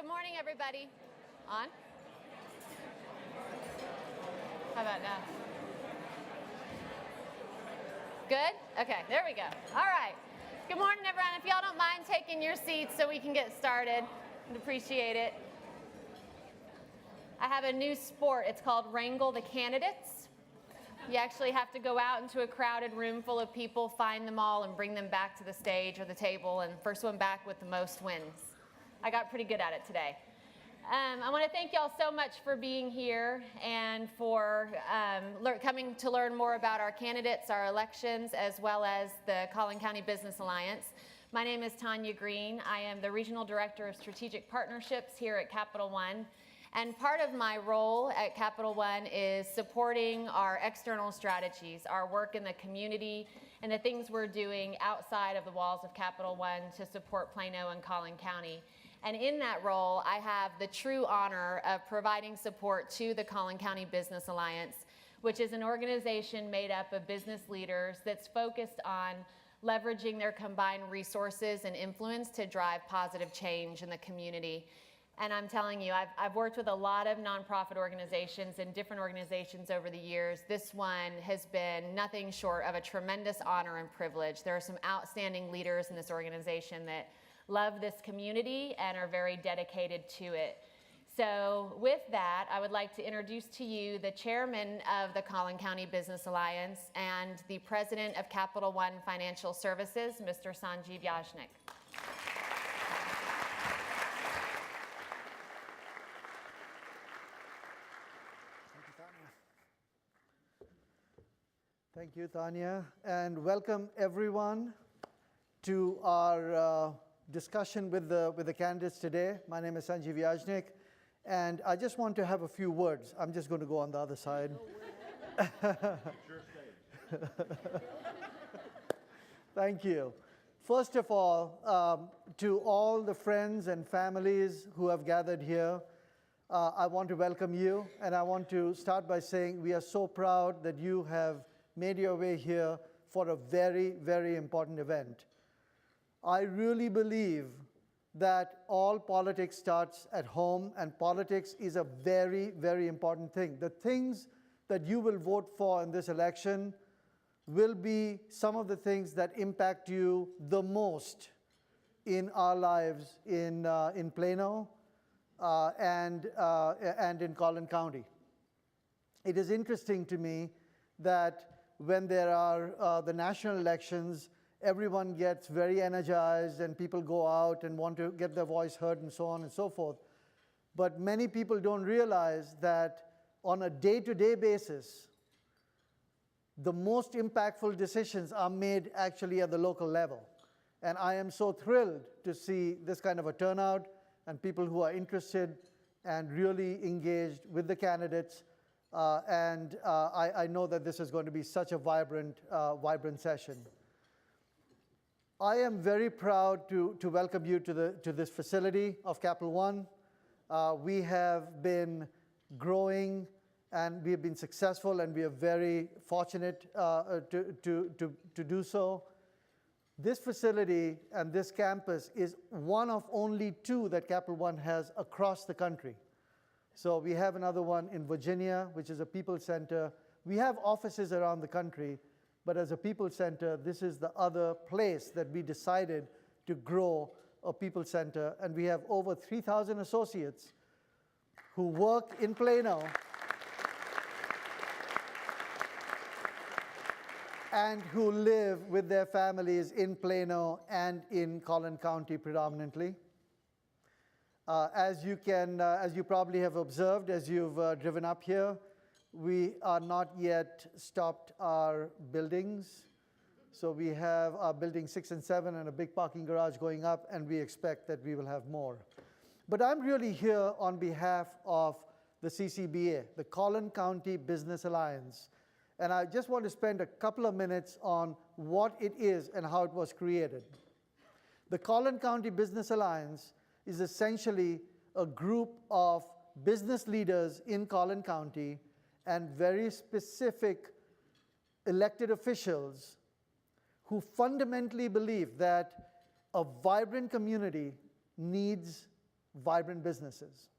Good morning, everybody. On? How about now? Good? Okay, there we go. All right. Good morning, everyone. If y'all don't mind taking your seats so we can get started, I'd appreciate it. I have a new sport. It's called Wrangle the Candidates. You actually have to go out into a crowded room full of people, find them all, and bring them back to the stage or the table, and first one back with the most wins. I got pretty good at it today. I want to thank y'all so much for being here and for coming to learn more about our candidates, our elections, as well as the Collin County Business Alliance. My name is Tanya Green. I am the Regional Director of Strategic Partnerships here at Capital One. And part of my role at Capital One is supporting our external strategies, our work in the community, and the things we're doing outside of the walls of Capital One to support Plano and Collin County. And in that role, I have the true honor of providing support to the Collin County Business Alliance, which is an organization made up of business leaders that's focused on leveraging their combined resources and influence to drive positive change in the community. And I'm telling you, I've worked with a lot of nonprofit organizations and different organizations over the years. This one has been nothing short of a tremendous honor and privilege. There are some outstanding leaders in this organization that love this community and are very dedicated to it. So with that, I would like to introduce to you the chairman of the Collin County Business Alliance and the president of Capital One Financial Services, Mr. Sanjeev Yajnik. Thank you, Tanya, and welcome everyone to our discussion with the candidates today. My name is Sanjeev Yajnik, and I just want to have a few words. I'm just going to go on the other side. Thank you. First of all, to all the friends and families who have gathered here, I want to welcome you, and I want to start by saying we are so proud that you have made your way here for a very, very important event. I really believe that all politics starts at home, and politics is a very, very important thing. The things that you will vote for in this election will be some of the things that impact you the most in our lives in Plano and in Collin County. It is interesting to me that when there are the national elections, everyone gets very energized and people go out and want to get their voice heard and so on and so forth. But many people don't realize that on a day-to-day basis, the most impactful decisions are made actually at the local level. And I am so thrilled to see this kind of a turnout and people who are interested and really engaged with the candidates. I know that this is going to be such a vibrant session. I am very proud to welcome you to this facility of Capital One. We have been growing and we have been successful, and we are very fortunate to do so. This facility and this campus is one of only two that Capital One has across the country. So we have another one in Virginia, which is a people center. We have offices around the country, but as a people center, this is the other place that we decided to grow a people center. And we have over 3,000 associates who work in Plano and who live with their families in Plano and in Collin County predominantly. As you probably have observed as you've driven up here, we are not yet stopped our buildings. So we have our building 6 and 7 and a big parking garage going up, and we expect that we will have more. But I'm really here on behalf of the CCBA, the Collin County Business Alliance. And I just want to spend a couple of minutes on what it is and how it was created. The Collin County Business Alliance is essentially a group of business leaders in Collin County and very specific elected officials who fundamentally believe that a vibrant community needs vibrant businesses.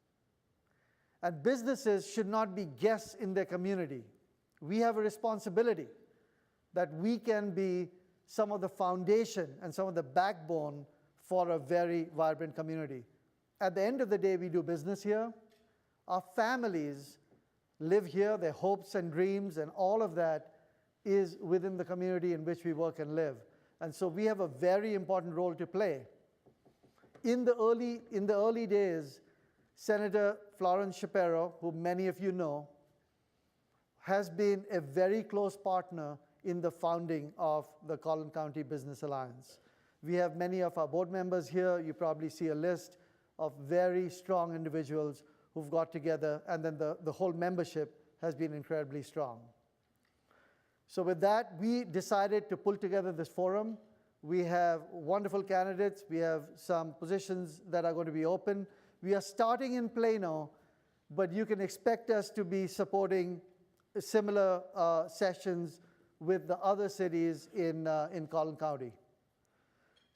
And businesses should not be guests in their community. We have a responsibility that we can be some of the foundation and some of the backbone for a very vibrant community. At the end of the day, we do business here. Our families live here, their hopes and dreams and all of that is within the community in which we work and live. And so we have a very important role to play. In the early days, Senator Florence Shapiro, who many of you know, has been a very close partner in the founding of the Collin County Business Alliance. We have many of our board members here. You probably see a list of very strong individuals who've got together, and then the whole membership has been incredibly strong. So with that, we decided to pull together this forum. We have wonderful candidates. We have some positions that are going to be open. We are starting in Plano, but you can expect us to be supporting similar sessions with the other cities in Collin County.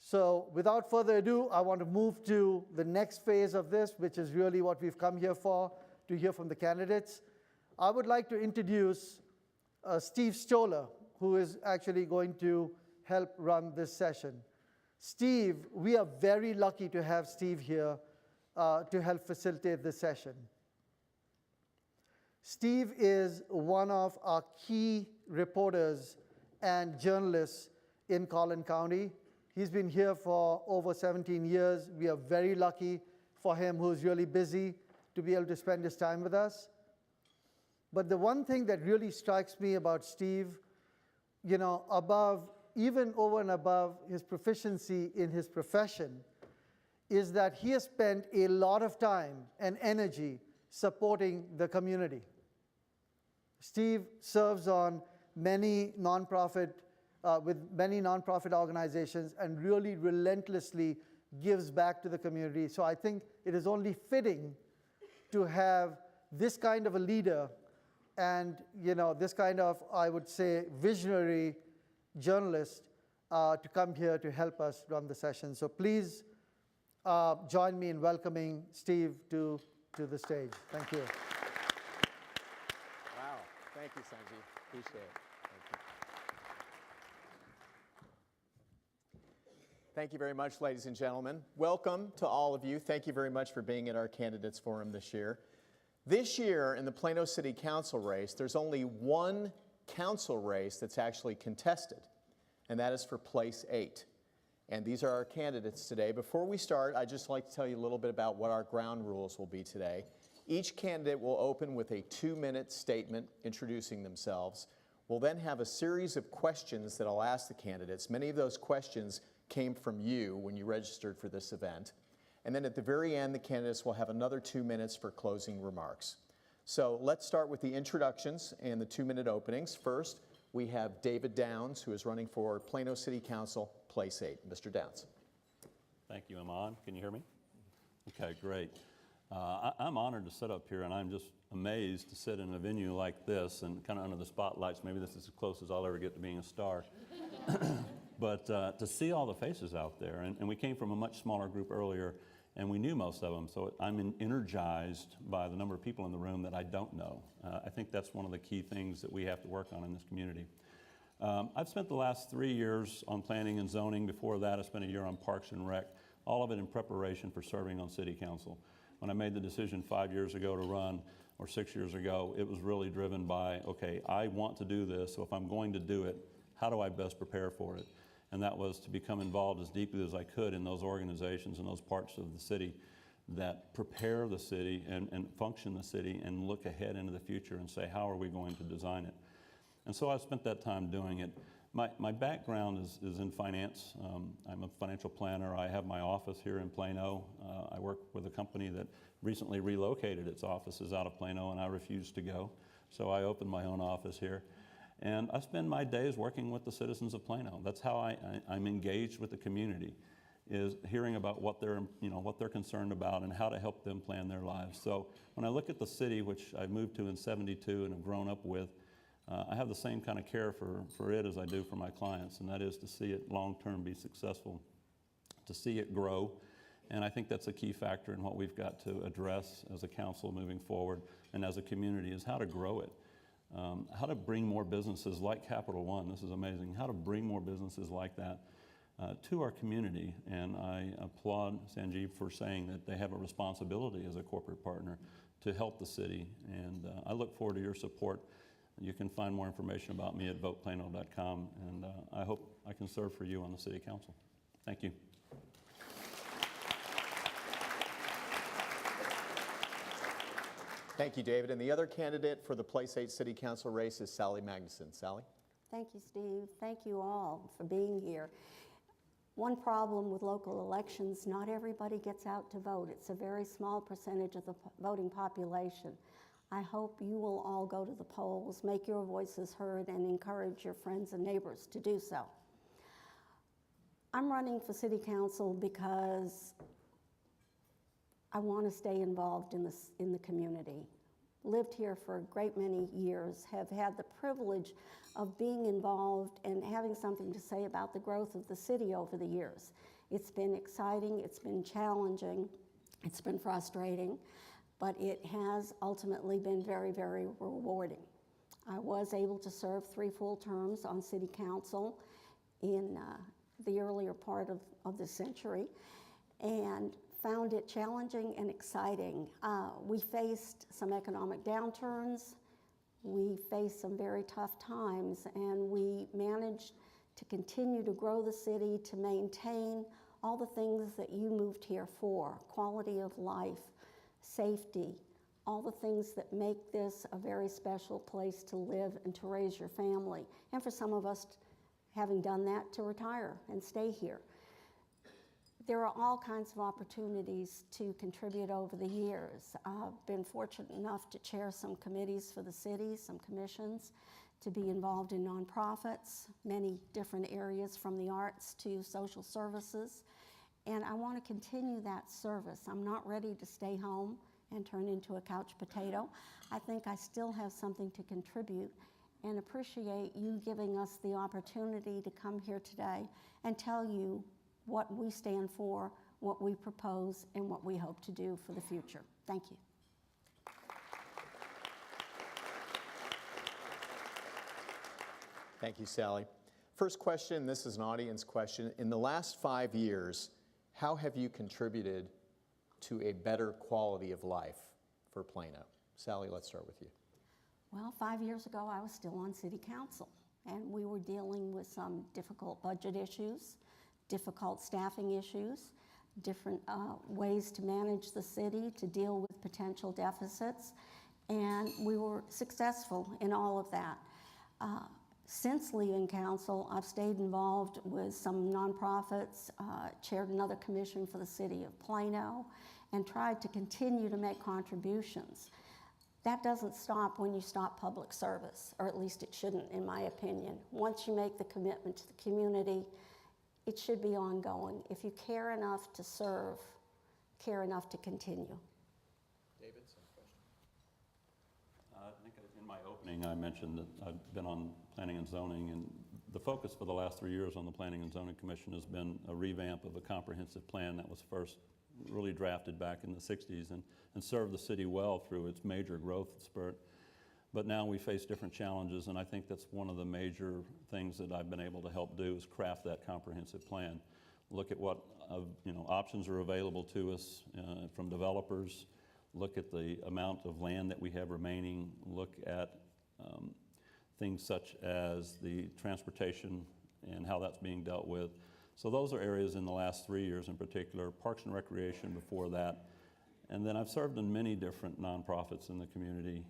So without further ado, I want to move to the next phase of this, which is really what we've come here for, to hear from the candidates. I would like to introduce Steve Stoller, who is actually going to help run this session. Steve, we are very lucky to have Steve here to help facilitate this session. Steve is one of our key reporters and journalists in Collin County. He's been here for over 17 years. We are very lucky for him, who's really busy, to be able to spend his time with us. But the one thing that really strikes me about Steve, you know, even over and above his proficiency in his profession, is that he has spent a lot of time and energy supporting the community. Steve serves on many nonprofit, with many nonprofit organizations and really relentlessly gives back to the community. So I think it is only fitting to have this kind of a leader and, you know, this kind of, I would say, visionary journalist to come here to help us run the session. So please join me in welcoming Steve to the stage. Thank you. Wow. Thank you, Sanjeev. Appreciate it. Thank you very much, ladies and gentlemen. Welcome to all of you. Thank you very much for being at our Candidates Forum this year. This year in the Plano City Council race, there's only one council race that's actually contested, and that is for place 8. And these are our candidates today. Before we start, I'd just like to tell you a little bit about what our ground rules will be today. Each candidate will open with a 2-minute statement introducing themselves. We'll then have a series of questions that I'll ask the candidates. Many of those questions came from you when you registered for this event. And then at the very end, the candidates will have another 2 minutes for closing remarks. So let's start with the introductions and the 2-minute openings. First, we have David Downs, who is running for Plano City Council, Place 8. Mr. Downs. Thank you. Am I on? Can you hear me? Okay, great. I'm honored to sit up here, and I'm just amazed to sit in a venue like this and kind of under the spotlights. Maybe this is as close as I'll ever get to being a star. But to see all the faces out there, and we came from a much smaller group earlier, and we knew most of them, so I'm energized by the number of people in the room that I don't know. I think that's one of the key things that we have to work on in this community. I've spent the last 3 years on planning and zoning. Before that, I spent a year on Parks and Rec, all of it in preparation for serving on City Council. When I made the decision 5 years ago to run, or 6 years ago, it was really driven by, okay, I want to do this, so if I'm going to do it, how do I best prepare for it? And that was to become involved as deeply as I could in those organizations and those parts of the city that prepare the city and function the city and look ahead into the future and say, how are we going to design it? And so I've spent that time doing it. My background is in finance. I'm a financial planner. I have my office here in Plano. I work with a company that recently relocated its offices out of Plano, and I refused to go. So I opened my own office here. And I spend my days working with the citizens of Plano. That's how I'm engaged with the community, is hearing about what they're concerned about and how to help them plan their lives. So when I look at the city, which I moved to in '72 and have grown up with, I have the same kind of care for it as I do for my clients, and that is to see it long-term be successful, to see it grow, And I think that's a key factor in what we've got to address as a council moving forward and as a community is how to grow it. How to bring more businesses like Capital One, this is amazing, how to bring more businesses like that to our community. And I applaud Sanjeev for saying that they have a responsibility as a corporate partner to help the city. And I look forward to your support. You can find more information about me at voteplano.com, and I hope I can serve for you on the City Council. Thank you. Thank you, David. And the other candidate for the Place 8 City Council race is Sally Magnuson. Sally? Thank you, Steve. Thank you all for being here. One problem with local elections, not everybody gets out to vote. It's a very small percentage of the voting population. I hope you will all go to the polls, make your voices heard, and encourage your friends and neighbors to do so. I'm running for City Council because I want to stay involved in the community. Lived here for a great many years, have had the privilege of being involved and having something to say about the growth of the city over the years. It's been exciting, it's been challenging, it's been frustrating, but it has ultimately been very, very rewarding. I was able to serve 3 full terms on City Council in the earlier part of the century, and found it challenging and exciting. We faced some economic downturns, we faced some very tough times, and we managed to continue to grow the city, to maintain all the things that you moved here for, quality of life, safety, all the things that make this a very special place to live and to raise your family. And for some of us, having done that, to retire and stay here. There are all kinds of opportunities to contribute over the years. I've been fortunate enough to chair some committees for the city, some commissions, to be involved in nonprofits, many different areas from the arts to social services. And I want to continue that service. I'm not ready to stay home and turn into a couch potato. I think I still have something to contribute and appreciate you giving us the opportunity to come here today and tell you what we stand for, what we propose, and what we hope to do for the future. Thank you. Thank you, Sally. First question, this is an audience question. In the last 5 years, how have you contributed to a better quality of life for Plano? Sally, let's start with you. Well, 5 years ago, I was still on City Council, and we were dealing with some difficult budget issues, difficult staffing issues, different ways to manage the city, to deal with potential deficits, and we were successful in all of that. Since leaving council, I've stayed involved with some nonprofits, chaired another commission for the city of Plano, and tried to continue to make contributions. That doesn't stop when you stop public service, or at least it shouldn't, in my opinion. Once you make the commitment to the community, it should be ongoing. If you care enough to serve, care enough to continue. David, some question? I think in my opening I mentioned that I've been on Planning and Zoning, and the focus for the last 3 years on the Planning and Zoning Commission has been a revamp of a comprehensive plan that was first really drafted back in the 60s and served the city well through its major growth spurt. But now we face different challenges, and I think that's one of the major things that I've been able to help do is craft that comprehensive plan. Look at what options are available to us from developers, look at the amount of land that we have remaining, look at things such as the transportation and how that's being dealt with. So those are areas in the last 3 years in particular, Parks and Recreation before that. And then I've served in many different nonprofits in the community.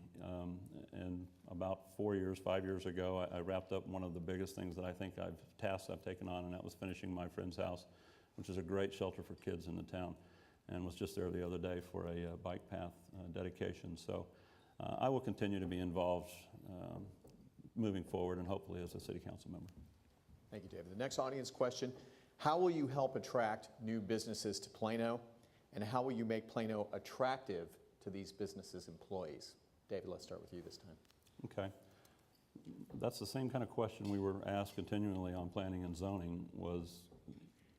And about 5 years ago, I wrapped up one of the biggest things that I think tasks I've taken on, and that was finishing My Friend's House, which is a great shelter for kids in the town, and was just there the other day for a bike path dedication. So I will continue to be involved moving forward, and hopefully as a city council member. Thank you, David. The next audience question, how will you help attract new businesses to Plano, and how will you make Plano attractive to these businesses' employees? David, let's start with you this time. Okay. That's the same kind of question we were asked continually on planning and zoning was,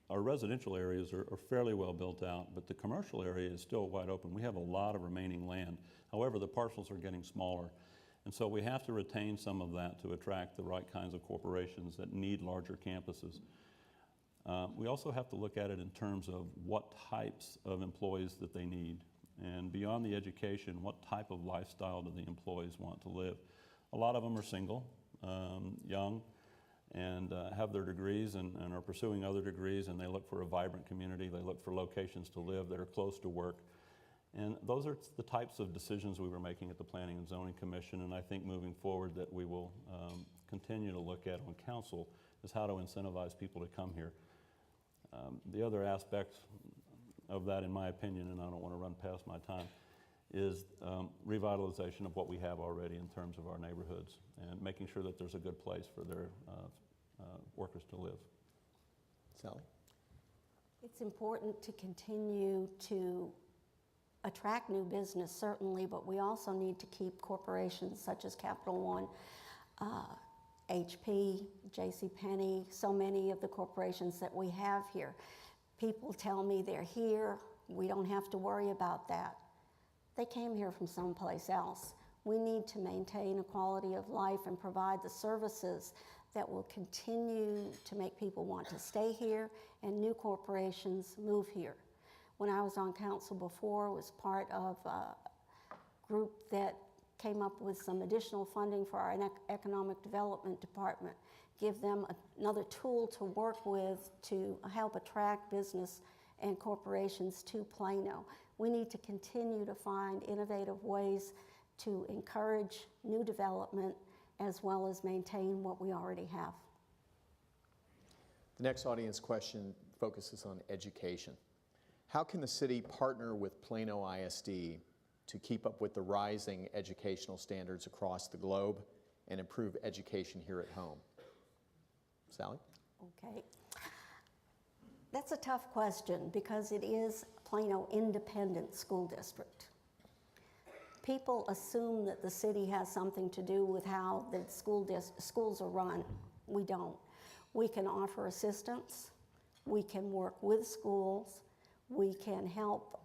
our residential areas are fairly well built out, but the commercial area is still wide open. We have a lot of remaining land. However, the parcels are getting smaller. And so we have to retain some of that to attract the right kinds of corporations that need larger campuses. We also have to look at it in terms of what types of employees that they need. And beyond the education, what type of lifestyle do the employees want to live? A lot of them are single, young, and have their degrees and are pursuing other degrees, and they look for a vibrant community. They look for locations to live that are close to work. And those are the types of decisions we were making at the Planning and Zoning Commission, and I think moving forward that we will continue to look at on council is how to incentivize people to come here. The other aspect of that, in my opinion, and I don't want to run past my time, is revitalization of what we have already in terms of our neighborhoods and making sure that there's a good place for their workers to live. Sally? It's important to continue to attract new business, certainly, but we also need to keep corporations such as Capital One, HP, JCPenney, so many of the corporations that we have here. People tell me they're here, we don't have to worry about that. They came here from someplace else. We need to maintain a quality of life and provide the services that will continue to make people want to stay here and new corporations move here. When I was on council before, was part of a group that came up with some additional funding for our economic development department, give them another tool to work with to help attract business and corporations to Plano. We need to continue to find innovative ways to encourage new development as well as maintain what we already have. The next audience question focuses on education. How can the city partner with Plano ISD to keep up with the rising educational standards across the globe and improve education here at home? Sally? Okay. That's a tough question because it is Plano Independent School District. People assume that the city has something to do with how the schools are run. We don't. We can offer assistance. We can work with schools. We can help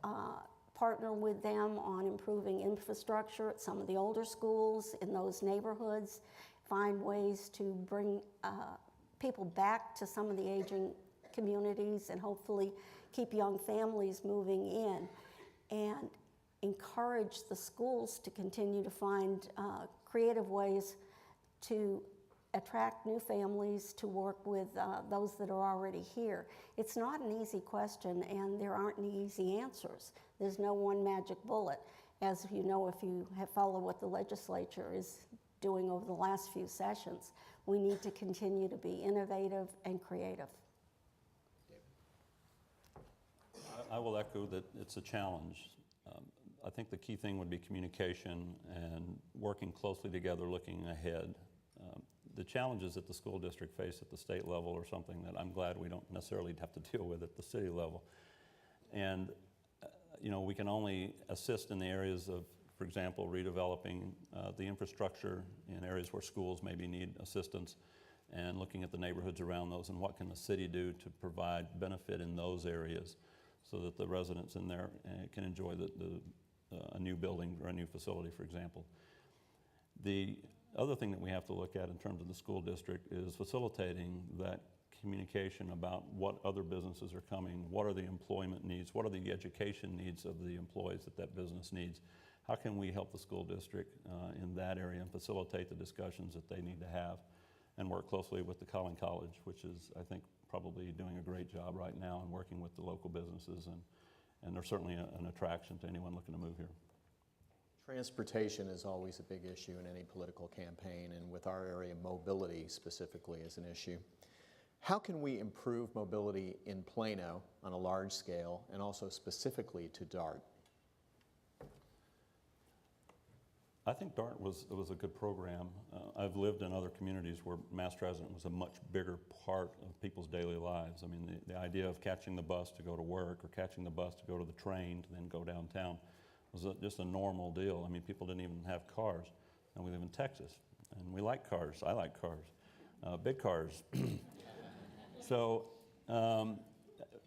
partner with them on improving infrastructure at some of the older schools in those neighborhoods, find ways to bring people back to some of the aging communities and hopefully keep young families moving in, and encourage the schools to continue to find creative ways to attract new families to work with those that are already here. It's not an easy question, and there aren't any easy answers. There's no one magic bullet. As you know, if you have followed what the legislature is doing over the last few sessions, we need to continue to be innovative and creative. I will echo that it's a challenge. I think the key thing would be communication and working closely together, looking ahead. The challenges that the school district face at the state level are something that I'm glad we don't necessarily have to deal with at the city level. And you know, we can only assist in the areas of, for example, redeveloping the infrastructure in areas where schools maybe need assistance, and looking at the neighborhoods around those and what can the city do to provide benefit in those areas so that the residents in there can enjoy a new building or a new facility, for example. The other thing that we have to look at in terms of the school district is facilitating that communication about what other businesses are coming, what are the employment needs, what are the education needs of the employees that business needs. How can we help the school district in that area and facilitate the discussions that they need to have, and work closely with the Collin College, which is, I think, probably doing a great job right now in working with the local businesses, and they're certainly an attraction to anyone looking to move here. Transportation is always a big issue in any political campaign, and with our area, mobility specifically is an issue. How can we improve mobility in Plano on a large scale, and also specifically to DART? I think DART was a good program. I've lived in other communities where mass transit was a much bigger part of people's daily lives. I mean, the idea of catching the bus to go to work or catching the bus to go to the train to then go downtown was just a normal deal. I mean, people didn't even have cars. And we live in Texas, and we like cars. I like cars, big cars. So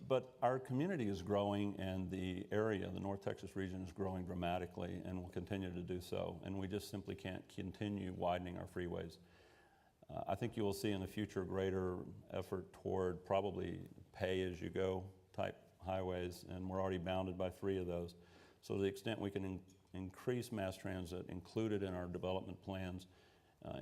But our community is growing, and the area, the North Texas region, is growing dramatically and will continue to do so. And we just simply can't continue widening our freeways. I think you will see in the future greater effort toward probably pay-as-you-go type highways, and we're already bounded by 3 of those. So to the extent we can increase mass transit, include it in our development plans,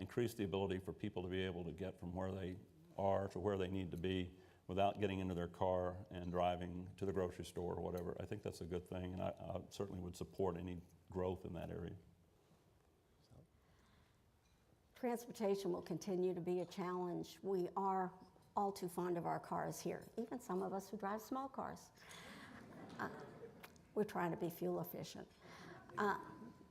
increase the ability for people to be able to get from where they are to where they need to be without getting into their car and driving to the grocery store or whatever. I think that's a good thing, and I certainly would support any growth in that area. Transportation will continue to be a challenge. We are all too fond of our cars here, even some of us who drive small cars. We're trying to be fuel efficient.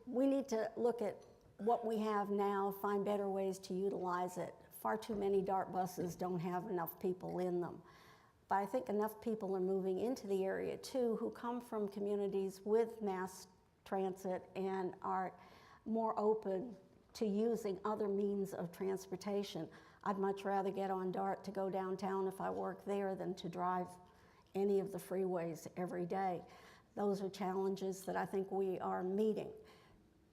We need to look at what we have now, find better ways to utilize it. Far too many DART buses don't have enough people in them. But I think enough people are moving into the area too who come from communities with mass transit and are more open to using other means of transportation. I'd much rather get on DART to go downtown if I work there than to drive any of the freeways every day. Those are challenges that I think we are meeting.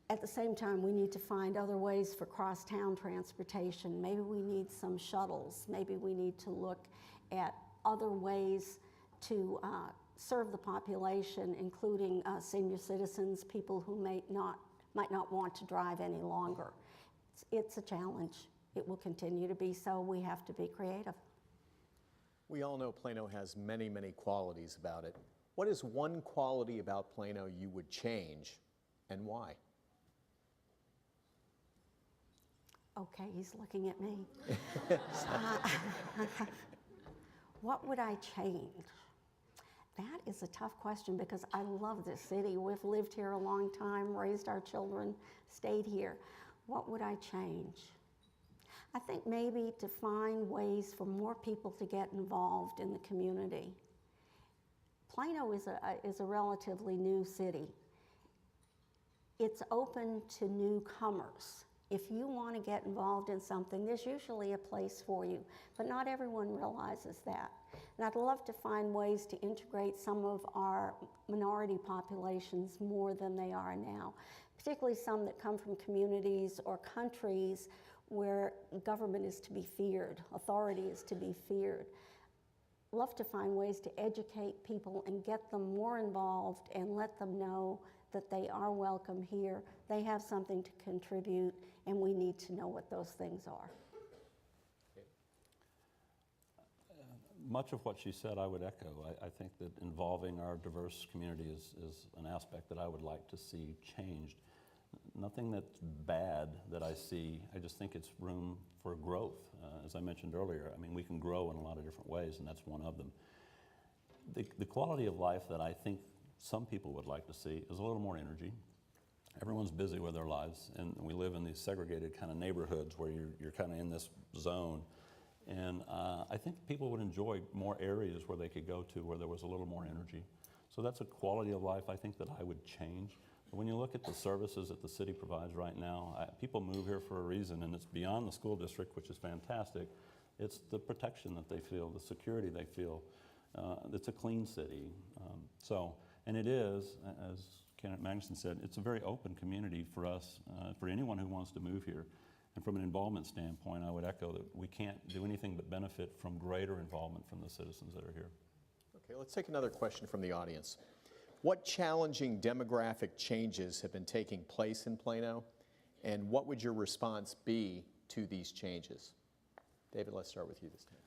At the same time, we need to find other ways for cross-town transportation. Maybe we need some shuttles. Maybe we need to look at other ways to serve the population, including senior citizens, people who might not want to drive any longer. It's a challenge. It will continue to be so. We have to be creative. We all know Plano has many, many qualities about it. What is one quality about Plano you would change, and why? Okay, he's looking at me. What would I change? That is a tough question because I love this city. We've lived here a long time, raised our children, stayed here. What would I change? I think maybe to find ways for more people to get involved in the community. Plano is a relatively new city. It's open to newcomers. If you want to get involved in something, there's usually a place for you, but not everyone realizes that. And I'd love to find ways to integrate some of our minority populations more than they are now, particularly some that come from communities or countries where government is to be feared, authority is to be feared. Love to find ways to educate people and get them more involved and let them know that they are welcome here, they have something to contribute, and we need to know what those things are. Much of what she said I would echo. I think that involving our diverse community is an aspect that I would like to see changed. Nothing that's bad that I see, I just think it's room for growth. As I mentioned earlier, I mean, we can grow in a lot of different ways, and that's one of them. The quality of life that I think some people would like to see is a little more energy. Everyone's busy with their lives, and we live in these segregated kind of neighborhoods where you're kind of in this zone. And I think people would enjoy more areas where they could go to where there was a little more energy. So that's a quality of life I think that I would change. But when you look at the services that the city provides right now, people move here for a reason, and it's beyond the school district, which is fantastic. It's the protection that they feel, the security they feel. It's a clean city. And it is, as Candidate Magnuson said, it's a very open community for us, for anyone who wants to move here. And from an involvement standpoint, I would echo that we can't do anything but benefit from greater involvement from the citizens that are here. Okay, let's take another question from the audience. What challenging demographic changes have been taking place in Plano, and what would your response be to these changes? David, let's start with you this time.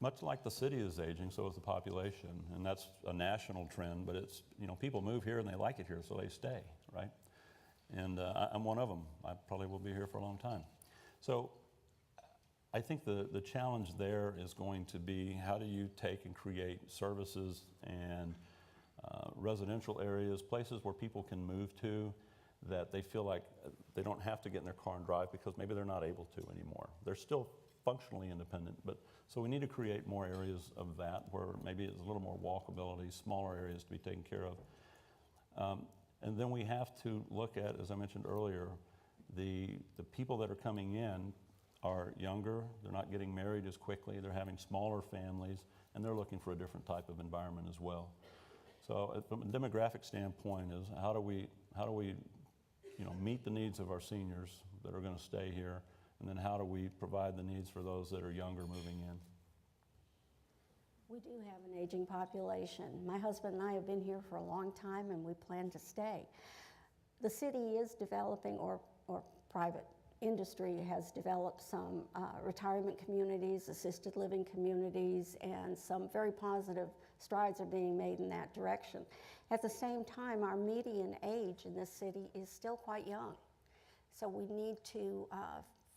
Much like the city is aging, so is the population, and that's a national trend, but it's, you know, people move here and they like it here, so they stay, right? And I'm one of them. I probably will be here for a long time. So I think the challenge there is going to be how do you take and create services and residential areas, places where people can move to that they feel like they don't have to get in their car and drive because maybe they're not able to anymore. They're still functionally independent, but so we need to create more areas of that where maybe it's a little more walkability, smaller areas to be taken care of. And then we have to look at, as I mentioned earlier, the people that are coming in are younger, they're not getting married as quickly, they're having smaller families, and they're looking for a different type of environment as well. So from a demographic standpoint is how do we meet the needs of our seniors that are going to stay here, and then how do we provide the needs for those that are younger moving in? We do have an aging population. My husband and I have been here for a long time, and we plan to stay. The city is developing, or private industry has developed some retirement communities, assisted living communities, and some very positive strides are being made in that direction. At the same time, our median age in this city is still quite young. So we need to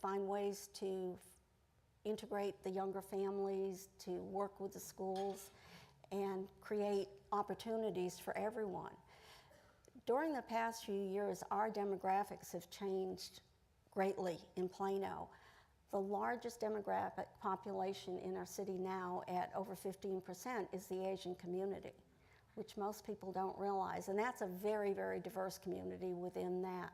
find ways to integrate the younger families, to work with the schools, and create opportunities for everyone. During the past few years, our demographics have changed greatly in Plano. The largest demographic population in our city now at over 15% is the Asian community, which most people don't realize. And that's a very, very diverse community within that.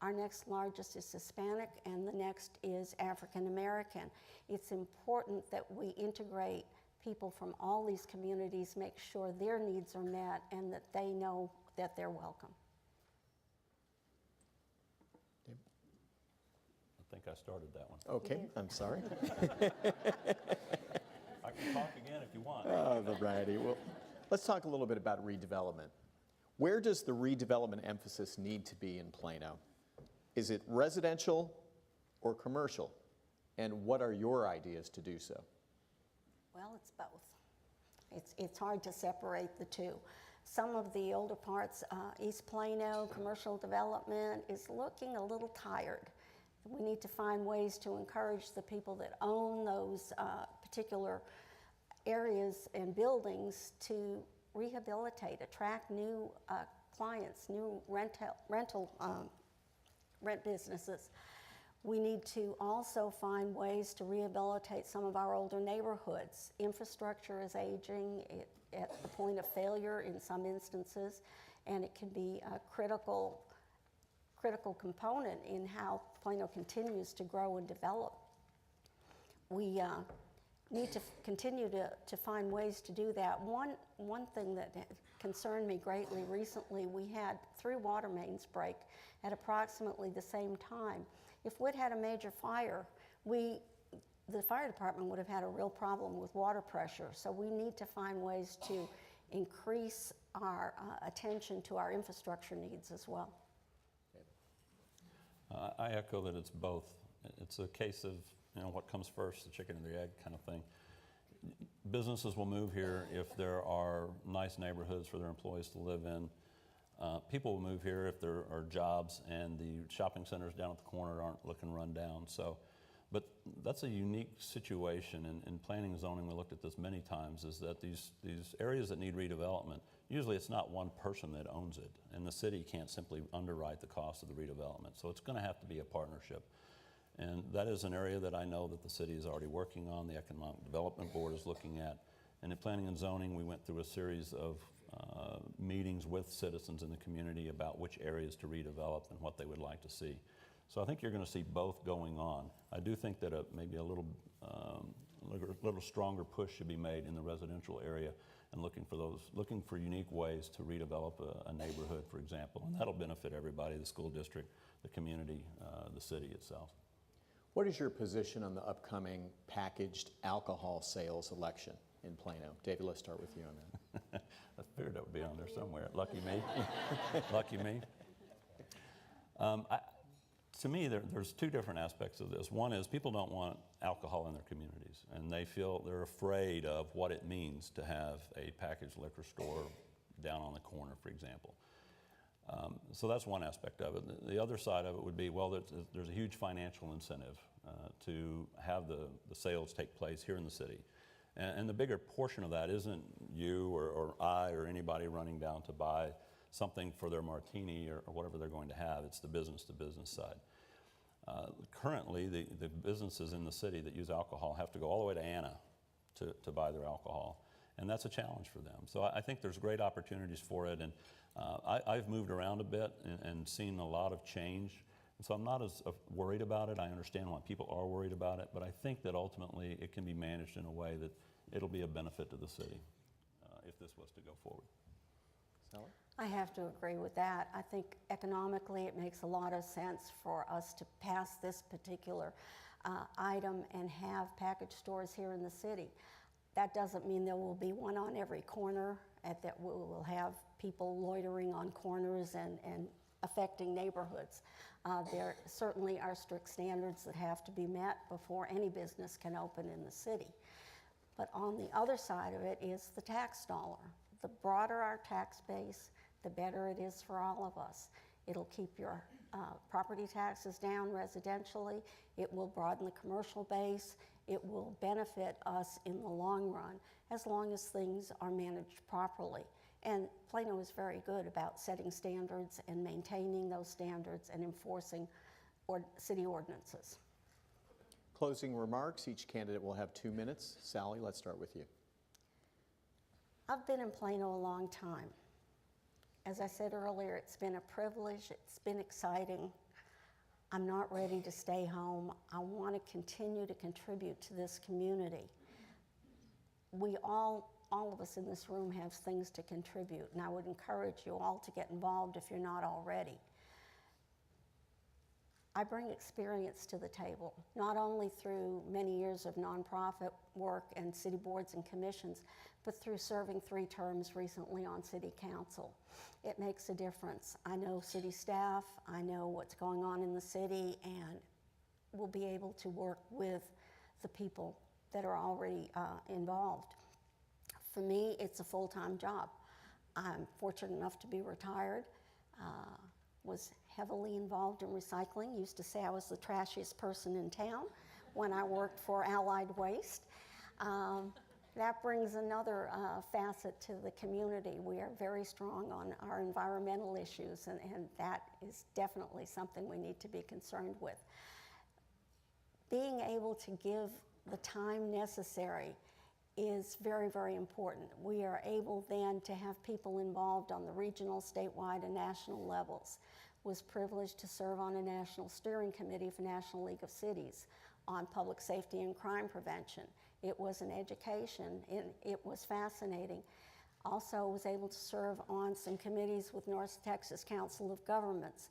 Our next largest is Hispanic, and the next is African American. It's important that we integrate people from all these communities, make sure their needs are met, and that they know that they're welcome. I think I started that one. Okay, I'm sorry. I can talk again if you want. Oh, the variety. Well, let's talk a little bit about redevelopment. Where does the redevelopment emphasis need to be in Plano? Is it residential or commercial? And what are your ideas to do so? Well, it's both. It's hard to separate the two. Some of the older parts, East Plano, commercial development is looking a little tired. We need to find ways to encourage the people that own those particular areas and buildings to rehabilitate, attract new clients, new rent businesses. We need to also find ways to rehabilitate some of our older neighborhoods. Infrastructure is aging at the point of failure in some instances, and it can be a critical component in how Plano continues to grow and develop. We need to continue to find ways to do that. One thing that concerned me greatly recently, we had 3 water mains break at approximately the same time. If we'd had a major fire, the fire department would have had a real problem with water pressure. So we need to find ways to increase our attention to our infrastructure needs as well. I echo that it's both. It's a case of what comes first, the chicken or the egg kind of thing. Businesses will move here if there are nice neighborhoods for their employees to live in. People will move here if there are jobs and the shopping centers down at the corner aren't looking run down. But that's a unique situation. In planning and zoning, we looked at this many times, is that these areas that need redevelopment, usually it's not one person that owns it, and the city can't simply underwrite the cost of the redevelopment. So it's going to have to be a partnership. And that is an area that I know that the city is already working on, the Economic Development Board is looking at. And in planning and zoning, we went through a series of meetings with citizens in the community about which areas to redevelop and what they would like to see. So I think you're going to see both going on. I do think that maybe a little stronger push should be made in the residential area and looking for unique ways to redevelop a neighborhood, for example, and that'll benefit everybody: the school district, the community, the city itself. What is your position on the upcoming packaged alcohol sales election in Plano? David, let's start with you on that. I figured that would be on there somewhere. Lucky me. Lucky me. To me, there's 2 different aspects of this. One is people don't want alcohol in their communities, and they're afraid of what it means to have a packaged liquor store down on the corner, for example. So that's one aspect of it. The other side of it would be, well, there's a huge financial incentive to have the sales take place here in the city. And the bigger portion of that isn't you or I or anybody running down to buy something for their martini or whatever they're going to have. It's the business-to-business side. Currently, the businesses in the city that use alcohol have to go all the way to Anna to buy their alcohol. And that's a challenge for them. So I think there's great opportunities for it. And I've moved around a bit and seen a lot of change And so I'm not as worried about it. I understand why people are worried about it, but I think that ultimately it can be managed in a way that it'll be a benefit to the city if this was to go forward. Sally? I have to agree with that. I think economically it makes a lot of sense for us to pass this particular item and have package stores here in the city. That doesn't mean there will be one on every corner, that we will have people loitering on corners and affecting neighborhoods. There certainly are strict standards that have to be met before any business can open in the city. But on the other side of it is the tax dollar. The broader our tax base, the better it is for all of us. It'll keep your property taxes down residentially. It will broaden the commercial base. It will benefit us in the long run as long as things are managed properly. And Plano is very good about setting standards and maintaining those standards and enforcing city ordinances. Closing remarks. Each candidate will have 2 minutes. Sally, let's start with you. I've been in Plano a long time. As I said earlier, it's been a privilege, it's been exciting. I'm not ready to stay home. I want to continue to contribute to this community. We all of us in this room have things to contribute, and I would encourage you all to get involved if you're not already. I bring experience to the table, not only through many years of nonprofit work and city boards and commissions, but through serving 3 terms recently on city council. It makes a difference. I know city staff, I know what's going on in the city, and we'll be able to work with the people that are already involved. For me, it's a full-time job. I'm fortunate enough to be retired. Was heavily involved in recycling. Used to say I was the trashiest person in town when I worked for Allied Waste. That brings another facet to the community. We are very strong on our environmental issues, and that is definitely something we need to be concerned with. Being able to give the time necessary is very, very important. We are able then to have people involved on the regional, statewide, and national levels. Was privileged to serve on a national steering committee for National League of Cities on public safety and crime prevention. It was an education, it was fascinating. Also was able to serve on some committees with North Texas Council of Governments.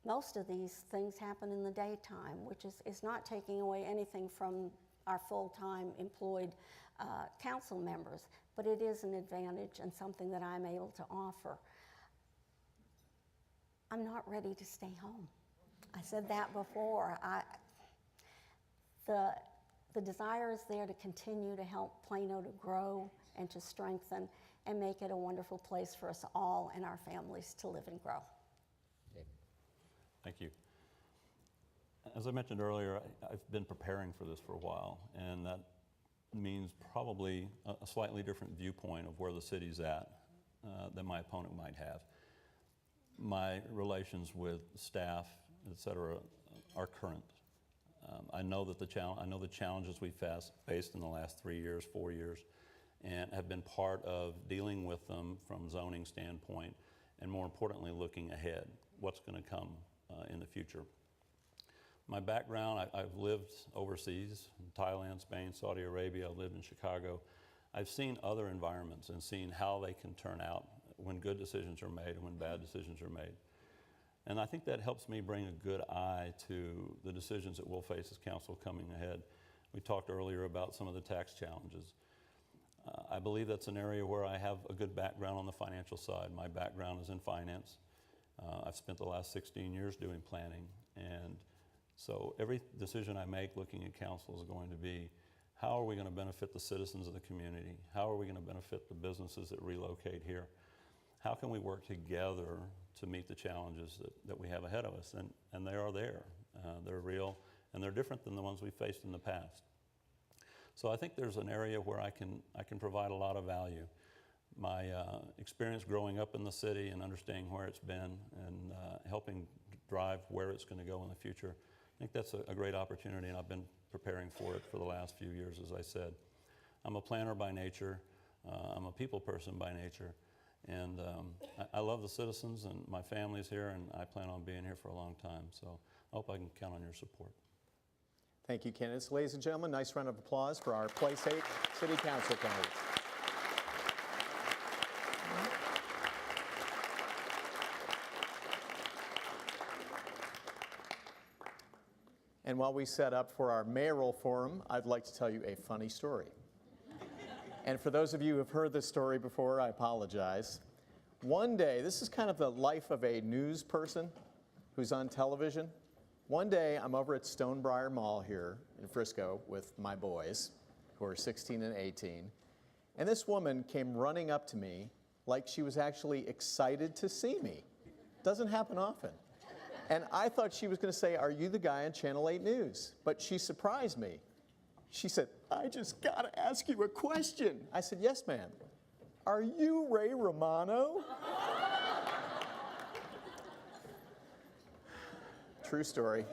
Most of these things happen in the daytime, which is not taking away anything from our full-time employed council members, but it is an advantage and something that I'm able to offer. I'm not ready to stay home. I said that before. The desire is there to continue to help Plano to grow and to strengthen and make it a wonderful place for us all and our families to live and grow. Thank you. As I mentioned earlier, I've been preparing for this for a while, and that means probably a slightly different viewpoint of where the city's at than my opponent might have. My relations with staff, et cetera, are current. I know that the challenges we've faced in the last 3 years, 4 years, and have been part of dealing with them from zoning standpoint, and more importantly, looking ahead, what's going to come in the future. My background, I've lived overseas, in Thailand, Spain, Saudi Arabia. I lived in Chicago. I've seen other environments and seen how they can turn out when good decisions are made and when bad decisions are made. And I think that helps me bring a good eye to the decisions that we'll face as council coming ahead. We talked earlier about some of the tax challenges. I believe that's an area where I have a good background on the financial side. My background is in finance. I've spent the last 16 years doing planning, and so every decision I make looking at council is going to be, how are we going to benefit the citizens of the community? How are we going to benefit the businesses that relocate here? How can we work together to meet the challenges that we have ahead of us? And they are there. They're real, and they're different than the ones we faced in the past. So I think there's an area where I can provide a lot of value. My experience growing up in the city and understanding where it's been and helping drive where it's going to go in the future, I think that's a great opportunity, and I've been preparing for it for the last few years, as I said. I'm a planner by nature. I'm a people person by nature. And I love the citizens, and my family's here, and I plan on being here for a long time. So I hope I can count on your support. Thank you, candidates. Ladies and gentlemen, nice round of applause for our Place 8 City Council candidates. And while we set up for our mayoral forum, I'd like to tell you a funny story. And for those of you who have heard this story before, I apologize. One day, this is kind of the life of a news person who's on television. One day, I'm over at Stonebriar Mall here in Frisco with my boys, who are 16 and 18, and this woman came running up to me like she was actually excited to see me. Doesn't happen often. And I thought she was going to say, "Are you the guy on Channel 8 News?" But she surprised me. She said, "I just got to ask you a question." I said, "Yes, ma'am." "Are you Ray Romano?" True story.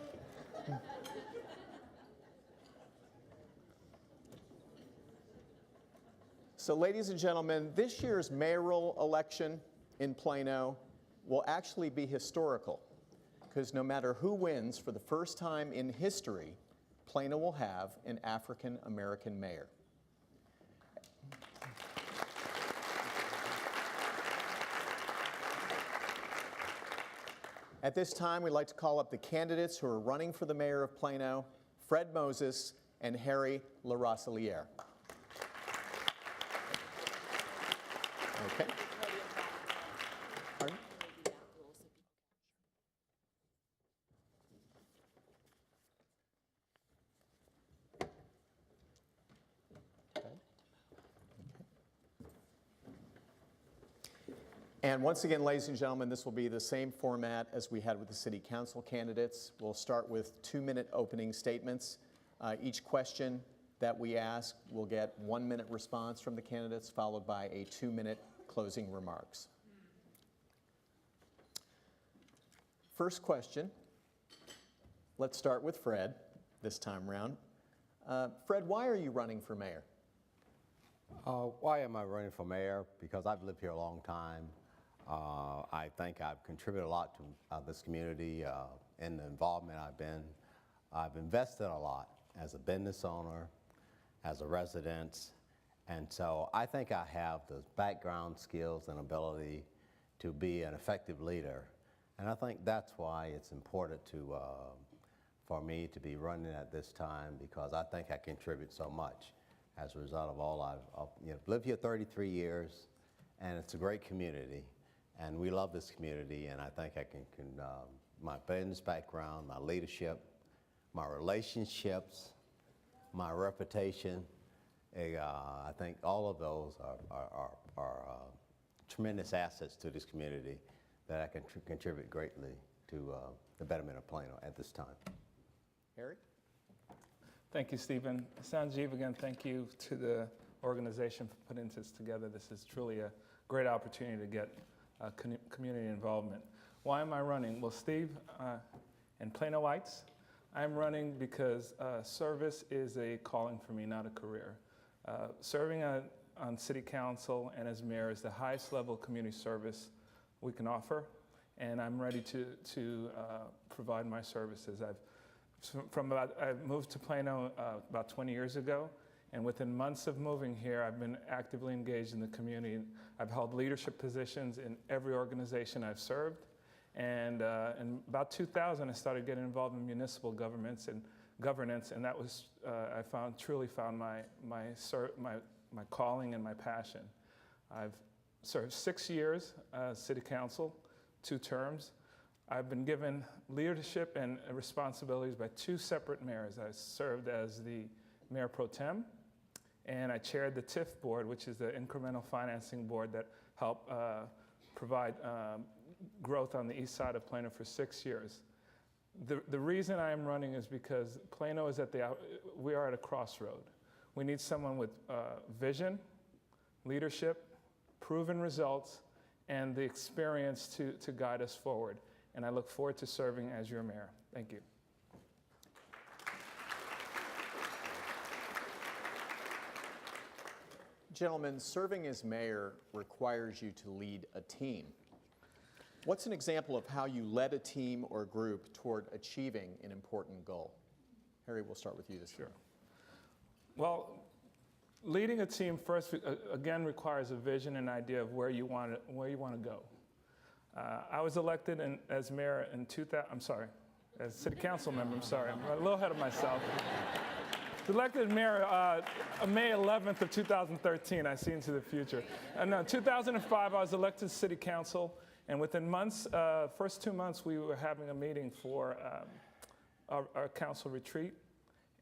So, ladies and gentlemen, this year's mayoral election in Plano will actually be historical, because no matter who wins, for the first time in history, Plano will have an African American mayor. At this time, we'd like to call up the candidates who are running for the mayor of Plano, Fred Moses and Harry LaRoseliere. Okay. Pardon? And once again, ladies and gentlemen, this will be the same format as we had with the city council candidates. We'll start with 2-minute opening statements. Each question that we ask will get 1-minute response from the candidates, followed by a 2-minute closing remarks. First question, let's start with Fred this time around. Fred, why are you running for mayor? Why am I running for mayor? Because I've lived here a long time. I think I've contributed a lot to this community in the involvement I've been. I've invested a lot as a business owner, as a resident, and so I think I have the background, skills, and ability to be an effective leader. And I think that's why it's important for me to be running at this time, because I think I contribute so much as a result of all I've lived here 33 years, and it's a great community, and we love this community, and I think I can my business background, my leadership, my relationships, my reputation, I think all of those are tremendous assets to this community that I can contribute greatly to the betterment of Plano at this time. Harry? Thank you, Stephen. Sanjeev, again, thank you to the organization for putting this together. This is truly a great opportunity to get community involvement. Why am I running? Well, Steve and Planoites, I'm running because service is a calling for me, not a career. Serving on city council and as mayor is the highest level of community service we can offer, and I'm ready to provide my services. I moved to Plano about 20 years ago, and within months of moving here, I've been actively engaged in the community. I've held leadership positions in every organization I've served, and in about 2000, I started getting involved in municipal governance, and that was truly found my calling and my passion. I've served 6 years city council, 2 terms. I've been given leadership and responsibilities by 2 separate mayors. I served as the mayor pro tem, and I chaired the TIF board, which is the incremental financing board that helped provide growth on the east side of Plano for 6 years. The reason I am running is because Plano is we are at a crossroad. We need someone with vision, leadership, proven results, and the experience to guide us forward. And I look forward to serving as your mayor. Thank you. Gentlemen, serving as mayor requires you to lead a team. What's an example of how you led a team or group toward achieving an important goal? Harry, we'll start with you this year. Well, leading a team first, again, requires a vision and idea of where you want to go. I was elected as mayor in 2000. I'm sorry, as city council member. I'm sorry, I'm a little ahead of myself. Elected mayor May 11th of 2013. I see into the future. No, 2005, I was elected to city council, and within months, first 2 months, we were having a meeting for our council retreat,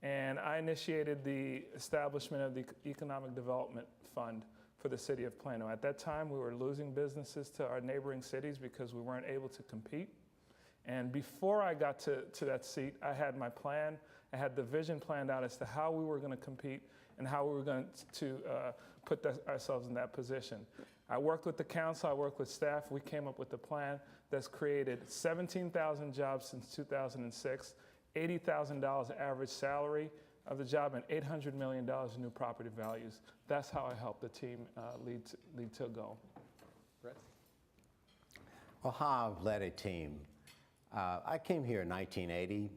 and I initiated the establishment of the Economic Development Fund for the city of Plano. At that time, we were losing businesses to our neighboring cities because we weren't able to compete. And before I got to that seat, I had my plan. I had the vision planned out as to how we were going to compete and how we were going to put ourselves in that position. I worked with the council, I worked with staff. We came up with a plan that's created 17,000 jobs since 2006, $80,000 average salary of the job, and $800 million in new property values. That's how I helped the team lead to a goal. Brett? Well, how I've led a team. I came here in 1980.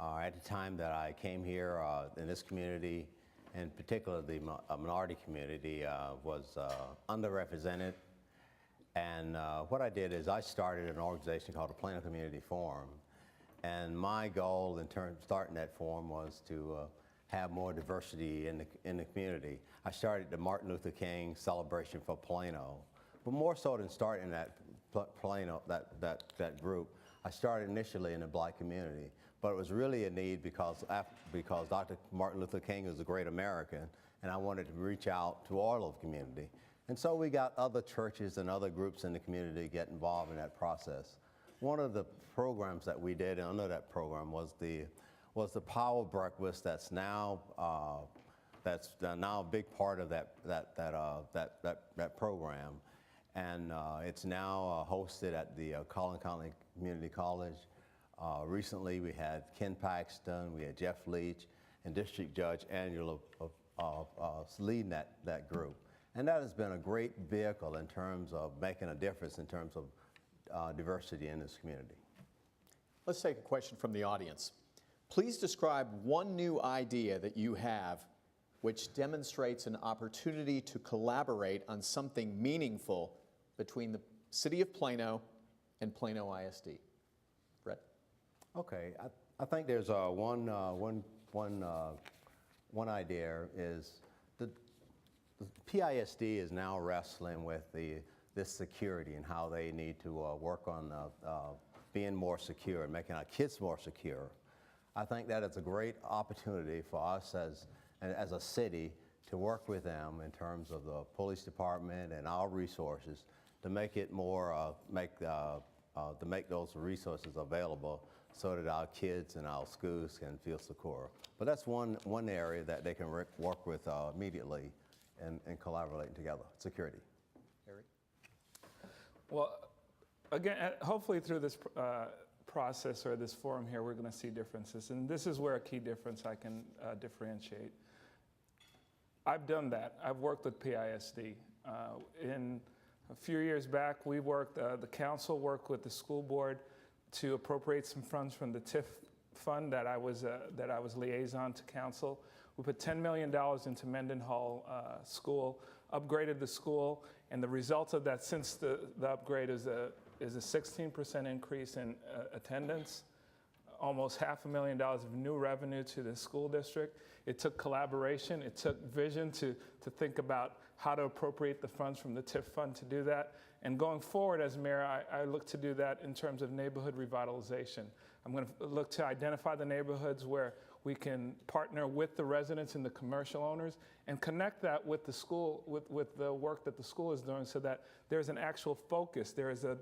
At the time that I came here in this community, in particular the minority community, was underrepresented. And what I did is I started an organization called the Plano Community Forum. And my goal in terms of starting that forum was to have more diversity in the community. I started the Martin Luther King celebration for Plano, but more so than starting that Plano, that group, I started initially in the Black community. But it was really a need because Dr. Martin Luther King was a great American, and I wanted to reach out to all of the community. And so we got other churches and other groups in the community to get involved in that process. One of the programs that we did under that program was the Power Breakfast. That's now a big part of that program, and it's now hosted at the Collin County Community College. Recently, we had Ken Paxton, we had Jeff Leach, and District Judge Angela leading that group. And that has been a great vehicle in terms of making a difference in terms of diversity in this community. Let's take a question from the audience. Please describe one new idea that you have which demonstrates an opportunity to collaborate on something meaningful between the City of Plano and Plano ISD. Brett? Okay, I think there's one idea is the PISD is now wrestling with this security and how they need to work on being more secure and making our kids more secure. I think that is a great opportunity for us as a city to work with them in terms of the police department and our resources to make it more to make those resources available so that our kids and our schools can feel secure. But that's one area that they can work with immediately and collaborating together, security. Harry? Well, again, hopefully through this process or this forum here, we're going to see differences. And this is where a key difference I can differentiate. I've done that. I've worked with PISD. In a few years back, we worked, the council worked with the school board to appropriate some funds from the TIF fund that I was liaison to council. We put $10 million into Mendenhall School, upgraded the school, and the result of that since the upgrade is a 16% increase in attendance, almost $500,000 of new revenue to the school district. It took collaboration, it took vision to think about how to appropriate the funds from the TIF fund to do that. And going forward as mayor, I look to do that in terms of neighborhood revitalization. I'm going to look to identify the neighborhoods where we can partner with the residents and the commercial owners and connect that with the school, with the work that the school is doing so that there's an actual focus. There is a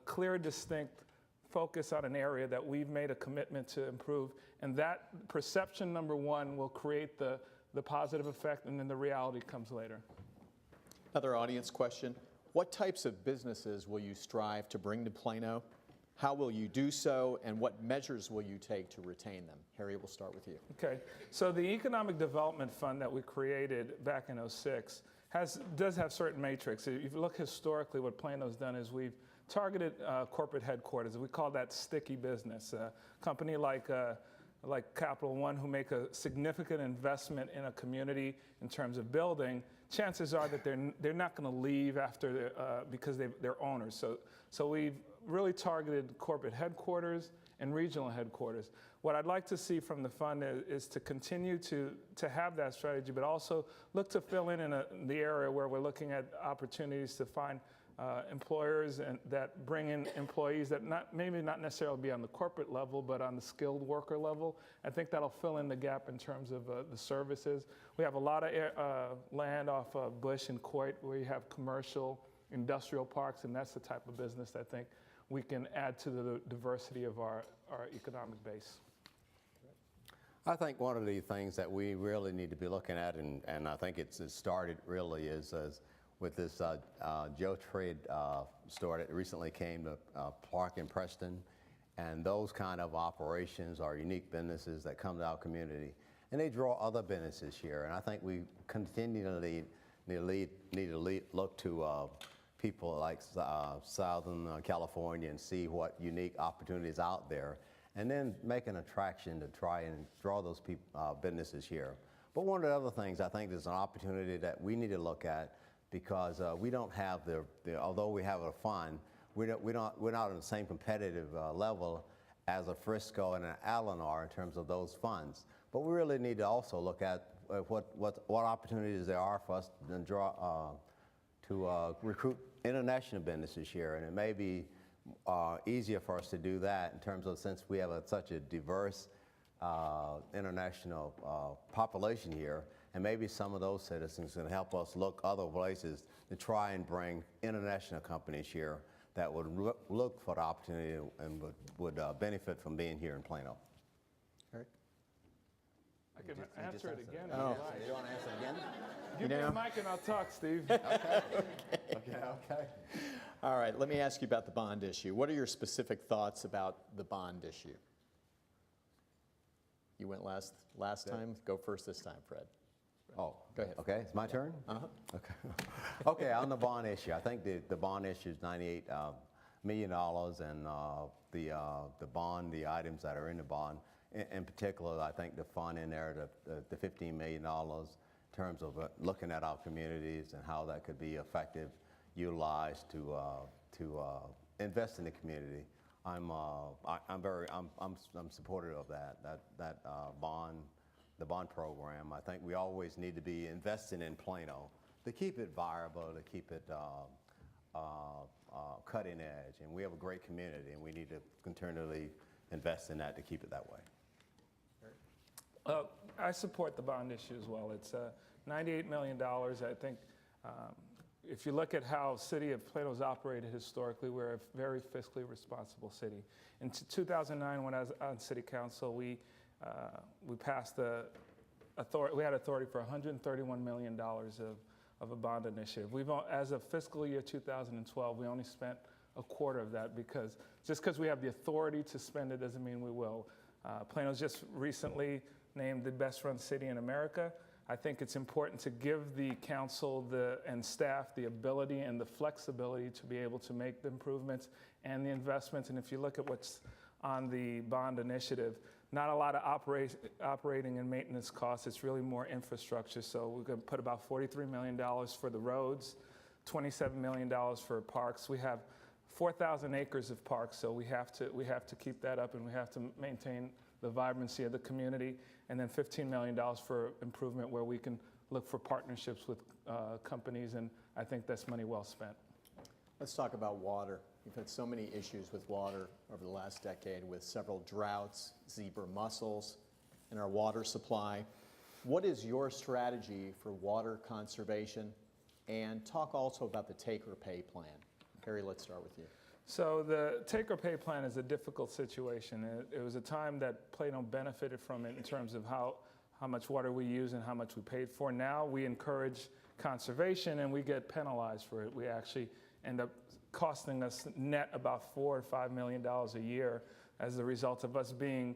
clear, distinct focus on an area that we've made a commitment to improve. And that perception, number one, will create the positive effect, and then the reality comes later. Another audience question. What types of businesses will you strive to bring to Plano? How will you do so, and what measures will you take to retain them? Harry, we'll start with you. Okay, so the Economic Development Fund that we created back in '06 does have certain matrix. If you look historically, what Plano's done is we've targeted corporate headquarters. We call that sticky business. A company like Capital One, who make a significant investment in a community in terms of building, chances are that they're not going to leave after because they're owners. So we've really targeted corporate headquarters and regional headquarters. What I'd like to see from the fund is to continue to have that strategy, but also look to fill in the area where we're looking at opportunities to find employers that bring in employees that maybe not necessarily be on the corporate level, but on the skilled worker level. I think that'll fill in the gap in terms of the services. We have a lot of land off of Bush and Coit where you have commercial, industrial parks, and that's the type of business I think we can add to the diversity of our economic base. I think one of the things that we really need to be looking at, and I think it's started really, is with this Joe Trade store that recently came to Park in Preston, and those kind of operations are unique businesses that come to our community, and they draw other businesses here. And I think we continually need to look to people like Southern California and see what unique opportunities out there, and then make an attraction to try and draw those businesses here. But one of the other things I think there's an opportunity that we need to look at, because we don't have although we have a fund, we're not on the same competitive level as a Frisco and an Allen are in terms of those funds. But we really need to also look at what opportunities there are for us to recruit international businesses here, and it may be easier for us to do that in terms of, since we have such a diverse international population here, and maybe some of those citizens can help us look other places to try and bring international companies here that would look for the opportunity and would benefit from being here in Plano. I can answer it again. Oh. You want to answer it again? Give me a mic and I'll talk, Steve. Okay. All right, let me ask you about the bond issue. What are your specific thoughts about the bond issue? You went last time. Go first this time, Fred. Oh, Go ahead. Okay, it's my turn? Uh-huh. Okay. Okay, on the bond issue, I think the bond issue is $98 million, and the items that are in the bond, in particular, I think the fund in there, the $15 million in terms of looking at our communities and how that could be effective, utilized to invest in the community. I'm supportive of that bond. The bond program. I think we always need to be investing in Plano to keep it viable, to keep it cutting edge. And we have a great community, and we need to continually invest in that to keep it that way. I support the bond issue as well. It's $98 million. I think if you look at how City of Plano's operated historically, we're a very fiscally responsible city. In 2009, when I was on City Council, we passed we had authority for $131 million of a bond initiative. As of fiscal year 2012, we only spent a quarter of that, because just because we have the authority to spend it doesn't mean we will. Plano's just recently named the best run city in America. I think it's important to give the council and staff the ability and the flexibility to be able to make the improvements and the investments. And if you look at what's on the bond initiative, not a lot of operating and maintenance costs. It's really more infrastructure. So we're going to put about $43 million for the roads, $27 million for parks. We have 4,000 acres of parks, so we have to keep that up, and we have to maintain the vibrancy of the community. And then $15 million for improvement, where we can look for partnerships with companies, and I think that's money well spent. Let's talk about water. We've had so many issues with water over the last decade, with several droughts, zebra mussels in our water supply. What is your strategy for water conservation? And talk also about the take or pay plan. Harry, let's start with you. So the take or pay plan is a difficult situation. It was a time that Plano benefited from it in terms of how much water we use and how much we paid for. Now we encourage conservation, and we get penalized for it. We actually end up costing us net about $4 or $5 million a year as a result of us being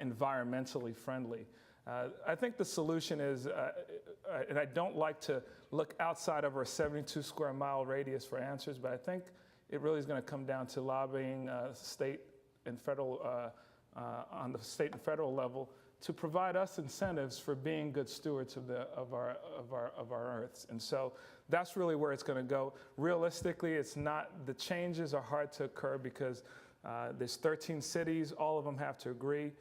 environmentally friendly. I think the solution is, and I don't like to look outside of our 72 square mile radius for answers, but I think it really is going to come down to lobbying state and federal, on the state and federal level, to provide us incentives for being good stewards of our earths. And so that's really where it's going to go. Realistically, it's not, the changes are hard to occur because there's 13 cities, all of them have to agree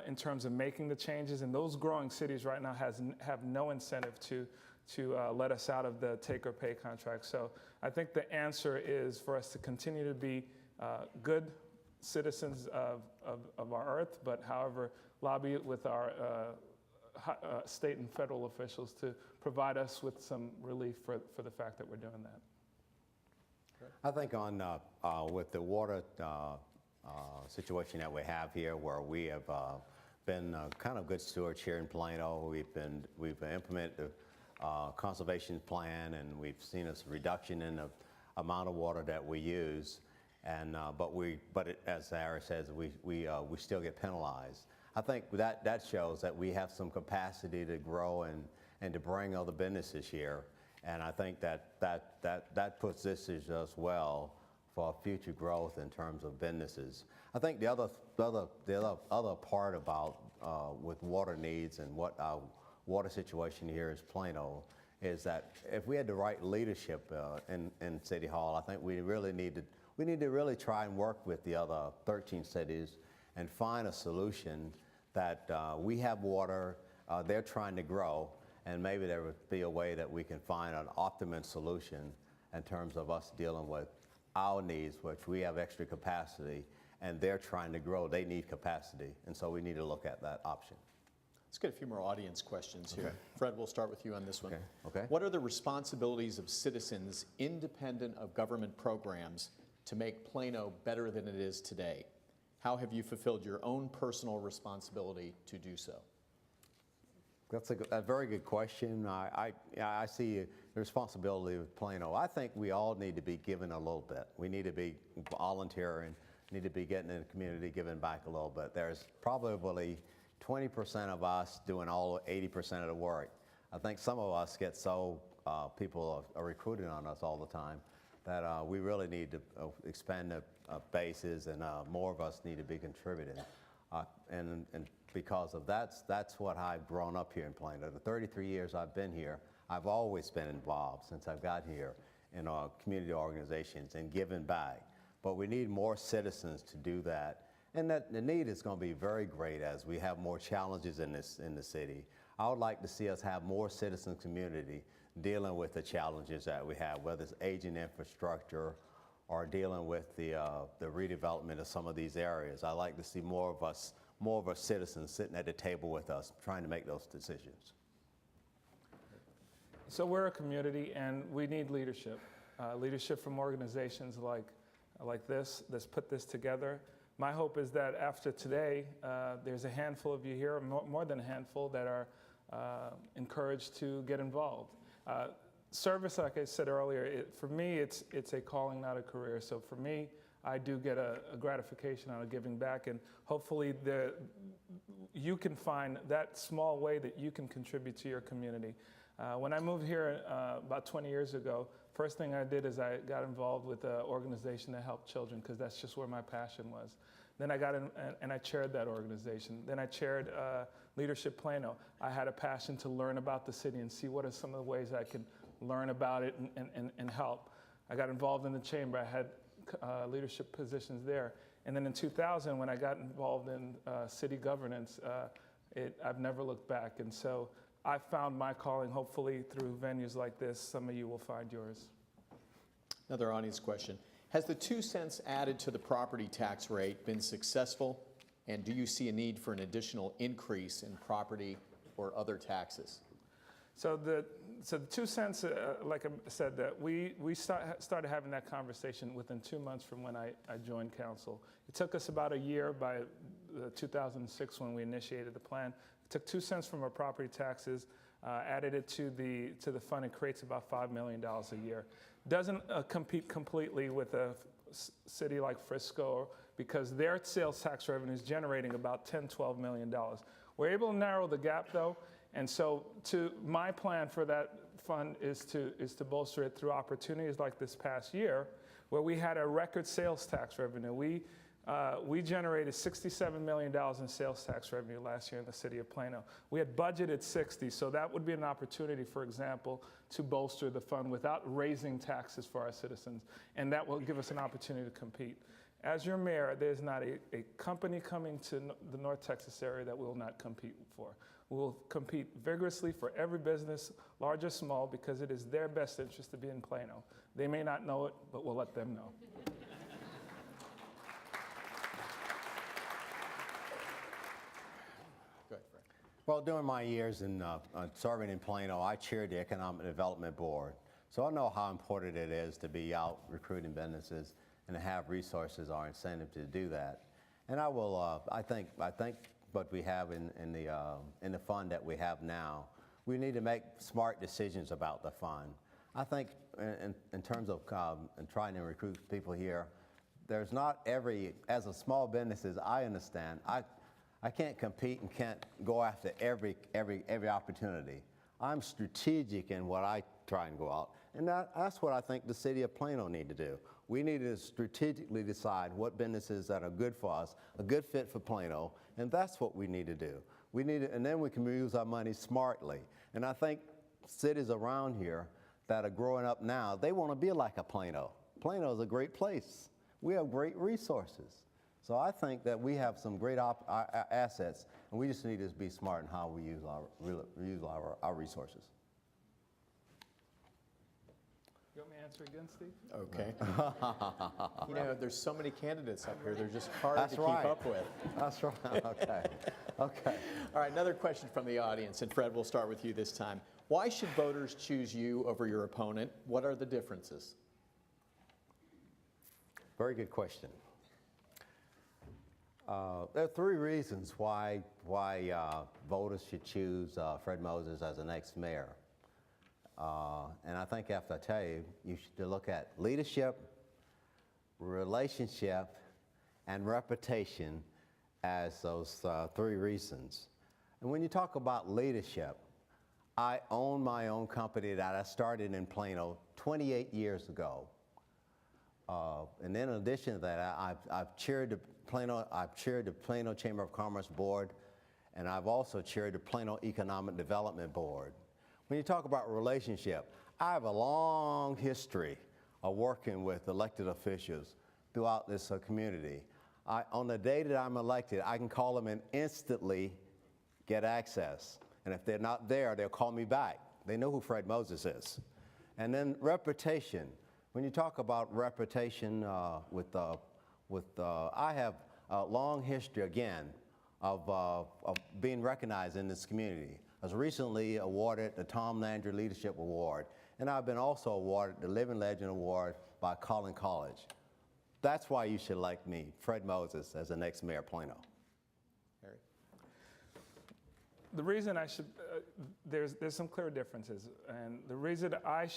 in terms of making the changes, and those growing cities right now have no incentive to let us out of the take or pay contract. So I think the answer is for us to continue to be good citizens of our earth, but however, lobby with our state and federal officials to provide us with some relief for the fact that we're doing that. I think on with the water situation that we have here, where we have been kind of good stewards here in Plano. We've implemented the conservation plan, and we've seen a reduction in the amount of water that we use. And as Sarah says, we still get penalized. I think that shows that we have some capacity to grow and to bring other businesses here. And I think that puts this as well for future growth in terms of businesses. I think the other part about with water needs and what our water situation here is Plano is that if we had the right leadership in City Hall, I think we need to really try and work with the other 13 cities and find a solution that we have water, they're trying to grow, and maybe there would be a way that we can find an optimum solution in terms of us dealing with our needs, which we have extra capacity, and they're trying to grow, they need capacity, and so we need to look at that option. Let's get a few more audience questions here. Okay. Fred, we'll start with you on this one. Okay. What are the responsibilities of citizens independent of government programs to make Plano better than it is today? How have you fulfilled your own personal responsibility to do so? That's a very good question. I see the responsibility of Plano. I think we all need to be given a little bit. We need to be volunteering, need to be getting in the community, giving back a little bit. There's probably 20% of us doing all 80% of the work. I think some of us get so, people are recruiting on us all the time, that we really need to expand the bases, and more of us need to be contributing. And because of that's what I've grown up here in Plano. The 33 years I've been here, I've always been involved since I've got here in our community organizations and giving back. But we need more citizens to do that. And that the need is going to be very great as we have more challenges in the city. I would like to see us have more citizen community dealing with the challenges that we have, whether it's aging infrastructure or dealing with the redevelopment of some of these areas. I like to see more of us citizens sitting at the table with us, trying to make those decisions. So we're a community, and we need leadership. Leadership from organizations like this that's put this together. My hope is that after today, there's a handful of you here, more than a handful, that are encouraged to get involved. Service, like I said earlier, for me, it's a calling, not a career. So for me, I do get a gratification out of giving back, and hopefully you can find that small way that you can contribute to your community. When I moved here about 20 years ago, first thing I did is I got involved with an organization that helped children, because that's just where my passion was. Then I got in, and I chaired that organization. Then I chaired Leadership Plano. I had a passion to learn about the city and see what are some of the ways I could learn about it and help. I got involved in the chamber. I had leadership positions there. And then in 2000, when I got involved in city governance, I've never looked back. And so I found my calling. Hopefully through venues like this, some of you will find yours. Another audience question. Has the 2 cents added to the property tax rate been successful? And do you see a need for an additional increase in property or other taxes? So the 2 cents, like I said, that we started having that conversation within 2 months from when I joined council. It took us about a year, by 2006 when we initiated the plan. It took 2 cents from our property taxes. added it to the fund, it creates about $5 million a year. Doesn't compete completely with a city like Frisco because their sales tax revenue is generating about $10-12 million. We're able to narrow the gap though, and so my plan for that fund is to bolster it through opportunities like this past year where we had a record sales tax revenue. We generated $67 million in sales tax revenue last year in the city of Plano. We had budgeted 60, so that would be an opportunity, for example, to bolster the fund without raising taxes for our citizens, and that will give us an opportunity to compete. As your mayor, there's not a company coming to the North Texas area that we will not compete for. We will compete vigorously for every business, large or small, because it is their best interest to be in Plano. They may not know it, but we'll let them know. Well, during my years in serving in Plano, I chaired the Economic Development Board. So I know how important it is to be out recruiting businesses and to have resources or incentive to do that. And I will, I think what we have in the fund that we have now, we need to make smart decisions about the fund. I think in terms of trying to recruit people here, there's not as a small businesses, I understand, I can't compete and can't go after every opportunity. I'm strategic in what I try and go out. And that's what I think the city of Plano need to do. We need to strategically decide what businesses that are good for us, a good fit for Plano, and that's what we need to do. And then we can use our money smartly. And I think cities around here that are growing up now, they want to be like a Plano. Plano is a great place. We have great resources. So I think that we have some great assets, and we just need to be smart in how we use our resources. You want me to answer again, Steve? Okay. You know, there's so many candidates up here, they're just hard That's to right. keep up with. That's right. Okay. Okay. All right, another question from the audience, and Fred, we'll start with you this time. Why should voters choose you over your opponent? What are the differences? Very good question. There are three reasons why voters should choose Fred Moses as the next mayor. And I think after I tell you, you should look at leadership, relationship, and reputation as those three reasons. And when you talk about leadership, I own my own company that I started in Plano 28 years ago. And then in addition to that, I've chaired the Plano Chamber of Commerce Board, and I've also chaired the Plano Economic Development Board. When you talk about relationship, I have a long history of working with elected officials throughout this community. On the day that I'm elected, I can call them and instantly get access. And if they're not there, they'll call me back. They know who Fred Moses is. And then reputation. When you talk about reputation I have a long history, again, of being recognized in this community. I was recently awarded the Tom Landry Leadership Award, and I've been also awarded the Living Legend Award by Collin College. That's why you should elect me, Fred Moses, as the next mayor of Plano. Harry? The reason I should, there's some clear differences, and the reason I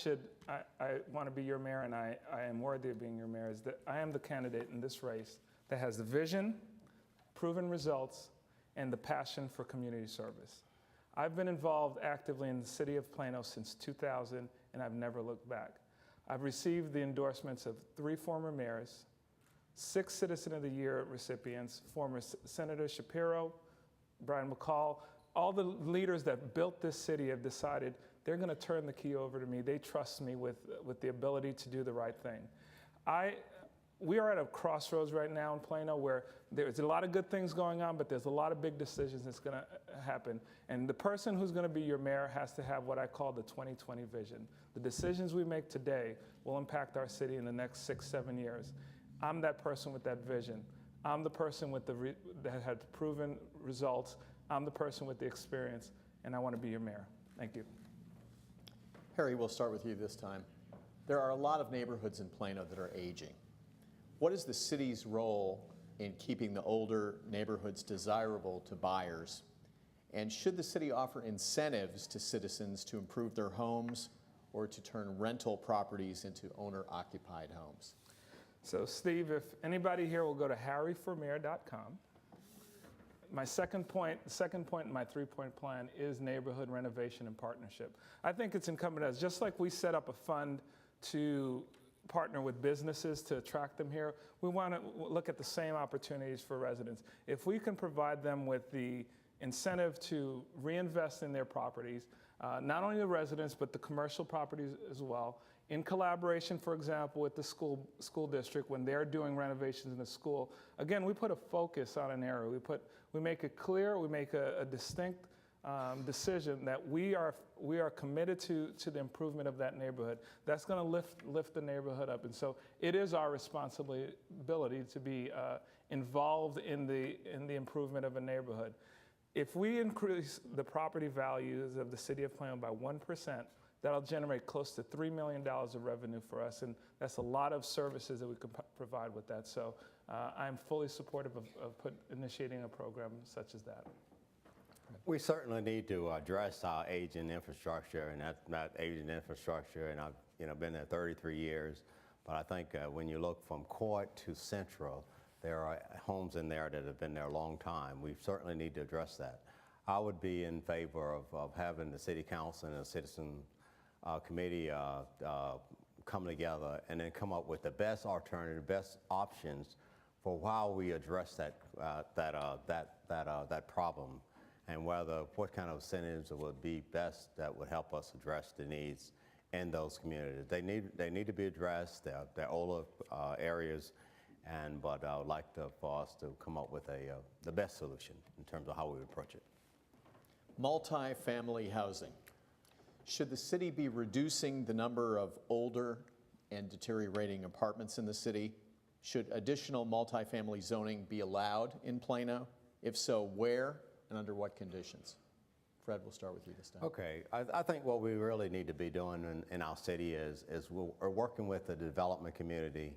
want to be your mayor and I am worthy of being your mayor is that I am the candidate in this race that has the vision, proven results, and the passion for community service. I've been involved actively in the city of Plano since 2000, and I've never looked back. I've received the endorsements of 3 former mayors, 6 Citizen of the Year recipients, former Senator Shapiro, Brian McCall. All the leaders that built this city have decided they're going to turn the key over to me. They trust me with the ability to do the right thing. We are at a crossroads right now in Plano where there's a lot of good things going on, but there's a lot of big decisions that's going to happen. And the person who's going to be your mayor has to have what I call the 2020 vision. The decisions we make today will impact our city in the next 6-7 years. I'm that person with that vision. I'm the person with that had proven results. I'm the person with the experience, and I want to be your mayor. Thank you. Harry, we'll start with you this time. There are a lot of neighborhoods in Plano that are aging. What is the city's role in keeping the older neighborhoods desirable to buyers? And should the city offer incentives to citizens to improve their homes or to turn rental properties into owner-occupied homes? So Steve, if anybody here will go to harryformayor.com, my second point in my three-point plan is neighborhood renovation and partnership. I think it's incumbent as, just like we set up a fund to partner with businesses to attract them here, we want to look at the same opportunities for residents. If we can provide them with the incentive to reinvest in their properties, not only the residents, but the commercial properties as well, in collaboration, for example, with the school district when they're doing renovations in the school. Again, we put a focus on an area. We make it clear, we make a distinct decision that we are committed to the improvement of that neighborhood. That's going to lift the neighborhood up. And so it is our responsibility to be involved in the improvement of a neighborhood. If we increase the property values of the city of Plano by 1%, that'll generate close to $3 million of revenue for us, and that's a lot of services that we can provide with that. So I'm fully supportive of initiating a program such as that. We certainly need to address our aging infrastructure, and that aging infrastructure, and I've been there 33 years, but I think when you look from Court to Central, there are homes in there that have been there a long time. We certainly need to address that. I would be in favor of having the City Council and the Citizen Committee come together and then come up with the best alternative, best options for how we address that problem, and what kind of incentives would be best that would help us address the needs in those communities. They need to be addressed. They're older areas, but I would like for us to come up with the best solution in terms of how we approach it. Multi-family housing. Should the city be reducing the number of older and deteriorating apartments in the city? Should additional multifamily zoning be allowed in Plano? If so, where and under what conditions? Fred, we'll start with you this time. Okay, I think what we really need to be doing in our city is we're working with the development community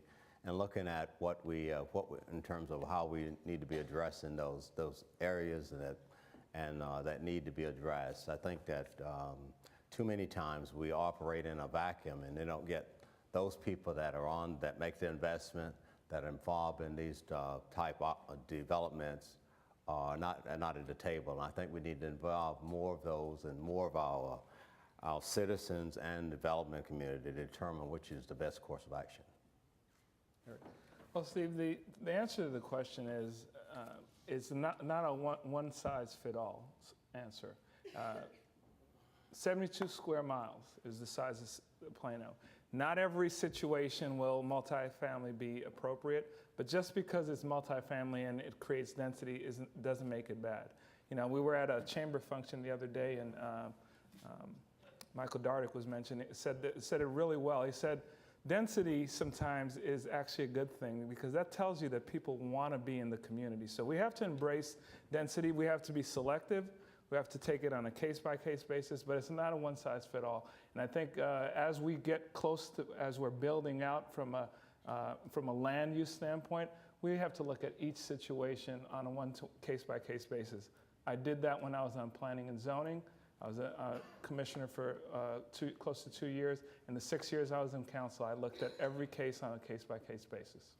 and looking at what we in terms of how we need to be addressing those areas that need to be addressed. I think that too many times we operate in a vacuum, and they don't get those people that make the investment, that are involved in these type of developments not at the table. And I think we need to involve more of those and more of our citizens and development community to determine which is the best course of action. Well, Steve, the answer to the question is it's not a one-size-fit-all answer. 72 square miles is the size of Plano. Not every situation will multifamily be appropriate, but just because it's multifamily and it creates density doesn't make it bad. We were at a chamber function the other day, and Michael Dardick was mentioning, said it really well. He said, density sometimes is actually a good thing because that tells you that people want to be in the community. So we have to embrace density. We have to be selective. We have to take it on a case-by-case basis, but it's not a one-size-fit-all. And I think as we get close to, as we're building out from a land use standpoint, we have to look at each situation on a case-by-case basis. I did that when I was on planning and zoning. I was a commissioner for close to 2 years. In the 6 years I was in council, I looked at every case on a case-by-case basis.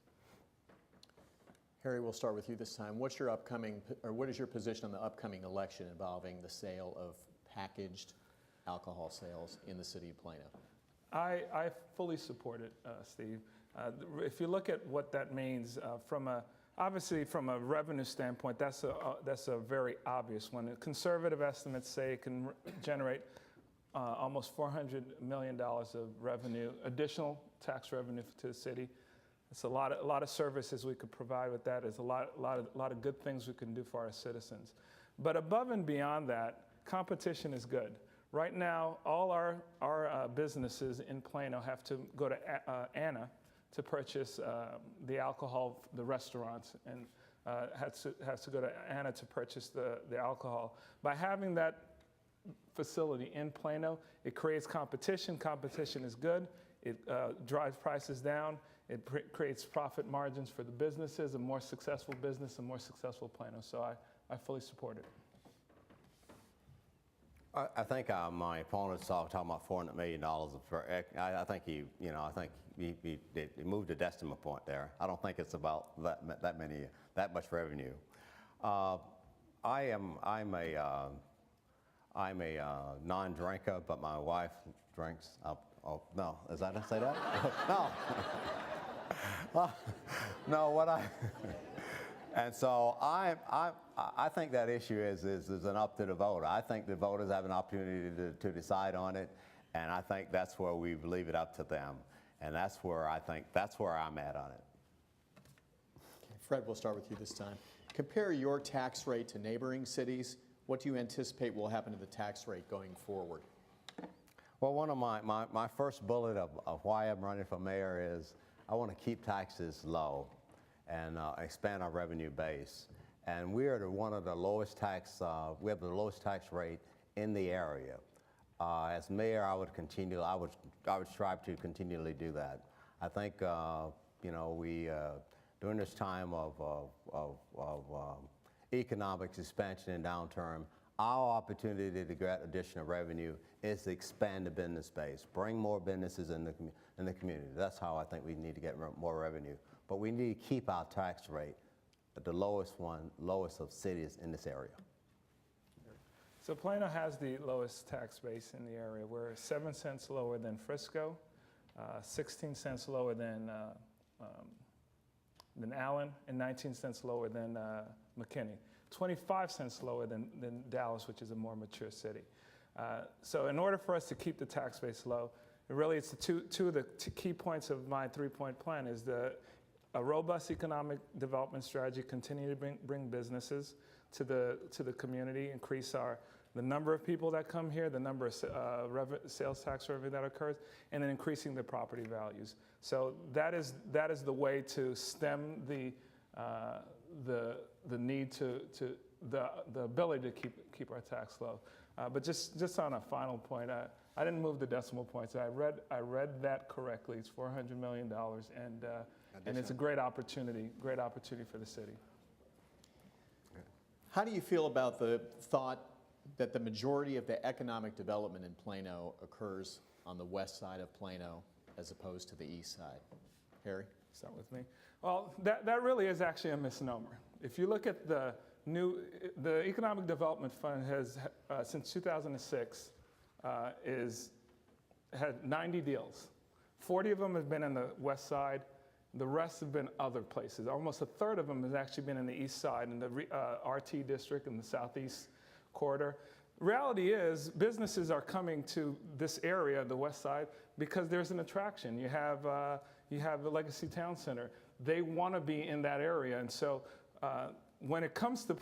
Harry, we'll start with you this time. What is your position on the upcoming election involving the sale of packaged alcohol sales in the city of Plano? I fully support it, Steve. If you look at what that means, obviously from a revenue standpoint, that's a very obvious one. Conservative estimates say it can generate almost $400 million of revenue, additional tax revenue to the city. It's a lot of services we could provide with that. There's a lot of good things we can do for our citizens. But above and beyond that, competition is good. Right now, all our businesses in Plano have to go to Anna to purchase the alcohol, the restaurants, and has to go to Anna to purchase the alcohol. By having that facility in Plano, it creates competition. Competition is good. It drives prices down. It creates profit margins for the businesses, a more successful business, a more successful Plano. So I fully support it. I think my opponent's talking about $400 million. I think he moved a decimal point there. I don't think it's about that much revenue. I'm a non-drinker, but my wife drinks. Oh no, is that to say that? No. No, what I. And so I think that issue is an up to the voter. I think the voters have an opportunity to decide on it, and I think that's where we leave it up to them. And that's where I'm at on it. Okay, Fred, we'll start with you this time. Compare your tax rate to neighboring cities. What do you anticipate will happen to the tax rate going forward? Well, one of my first bullet of why I'm running for mayor is I want to keep taxes low and expand our revenue base. And we are one of the lowest tax, we have the lowest tax rate in the area. As mayor, I would strive to continually do that. I think, during this time of economic expansion and downturn, our opportunity to get additional revenue is to expand the business base, bring more businesses in the community. That's how I think we need to get more revenue. But we need to keep our tax rate at the lowest of cities in this area. So Plano has the lowest tax base in the area. We're 7 cents lower than Frisco, 16 cents lower than Allen, and 19 cents lower than McKinney. 25 cents lower than Dallas, which is a more mature city. So in order for us to keep the tax base low, it's the two of the key points of my three-point plan is a robust economic development strategy, continue to bring businesses to the community, increase the number of people that come here, the number of sales tax revenue that occurs, and then increasing the property values. So that is the way to stem the need the ability to keep our tax low. But just on a final point, I didn't move the decimal points. I read that correctly. It's $400 million, and it's a great opportunity for the city. How do you feel about the thought that the majority of the economic development in Plano occurs on the west side of Plano as opposed to the east side? Harry? Start with me. Well, that really is actually a misnomer. If you look at the Economic Development Fund has, since 2006, had 90 deals. 40 of them have been in the west side. The rest have been other places. Almost a third of them has actually been in the east side, in the RT district in the southeast corridor. Reality is, businesses are coming to this area, the west side, because there's an attraction. You have the Legacy Town Center. They want to be in that area, and so when it comes to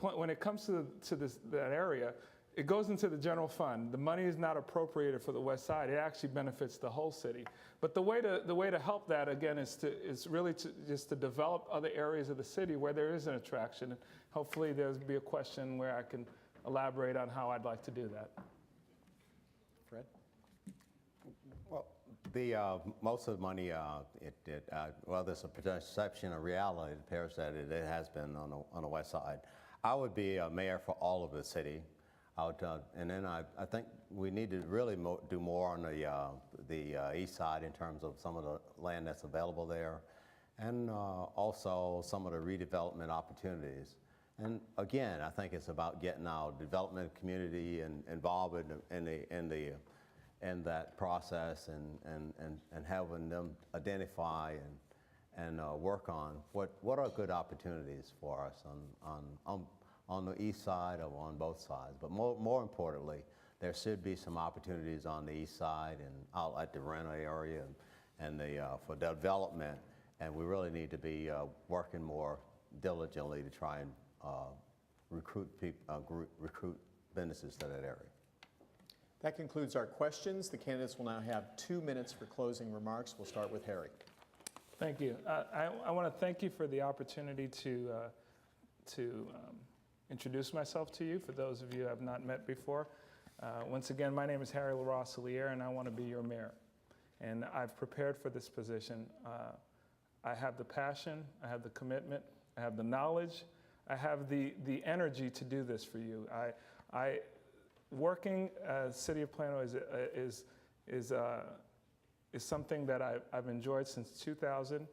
that area, it goes into the general fund. The money is not appropriated for the west side. It actually benefits the whole city. But the way to help that again is really to develop other areas of the city where there is an attraction. And hopefully there'll be a question where I can elaborate on how I'd like to do that. Fred? Well, most of the money, well, there's a perception of reality. It appears that it has been on the west side. I would be a mayor for all of the city. And then I think we need to really do more on the east side in terms of some of the land that's available there, and also some of the redevelopment opportunities. And again, I think it's about getting our development community involved in that process and having them identify and work on what are good opportunities for us on the east side or on both sides. But more importantly, there should be some opportunities on the east side and out at the Reno area and for development. And we really need to be working more diligently to try and recruit businesses to that area. That concludes our questions. The candidates will now have 2 minutes for closing remarks. We'll start with Harry. Thank you. I want to thank you for the opportunity to introduce myself to you, for those of you who have not met before. Once again, my name is Harry LaRosselier, and I want to be your mayor. And I've prepared for this position. I have the passion, I have the commitment, I have the knowledge, I have the energy to do this for you. working City of Plano is something that I've enjoyed since 2000.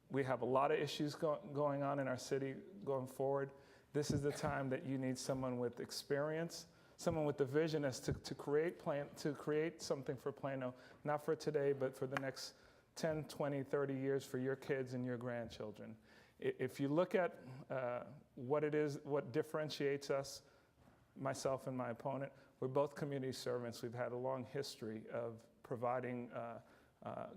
We have a lot of issues going on in our city going forward. This is the time that you need someone with experience, someone with the vision as to create something for Plano, not for today, but for the next 10, 20, 30 years for your kids and your grandchildren. If you look at what differentiates us, myself and my opponent, we're both community servants. We've had a long history of providing,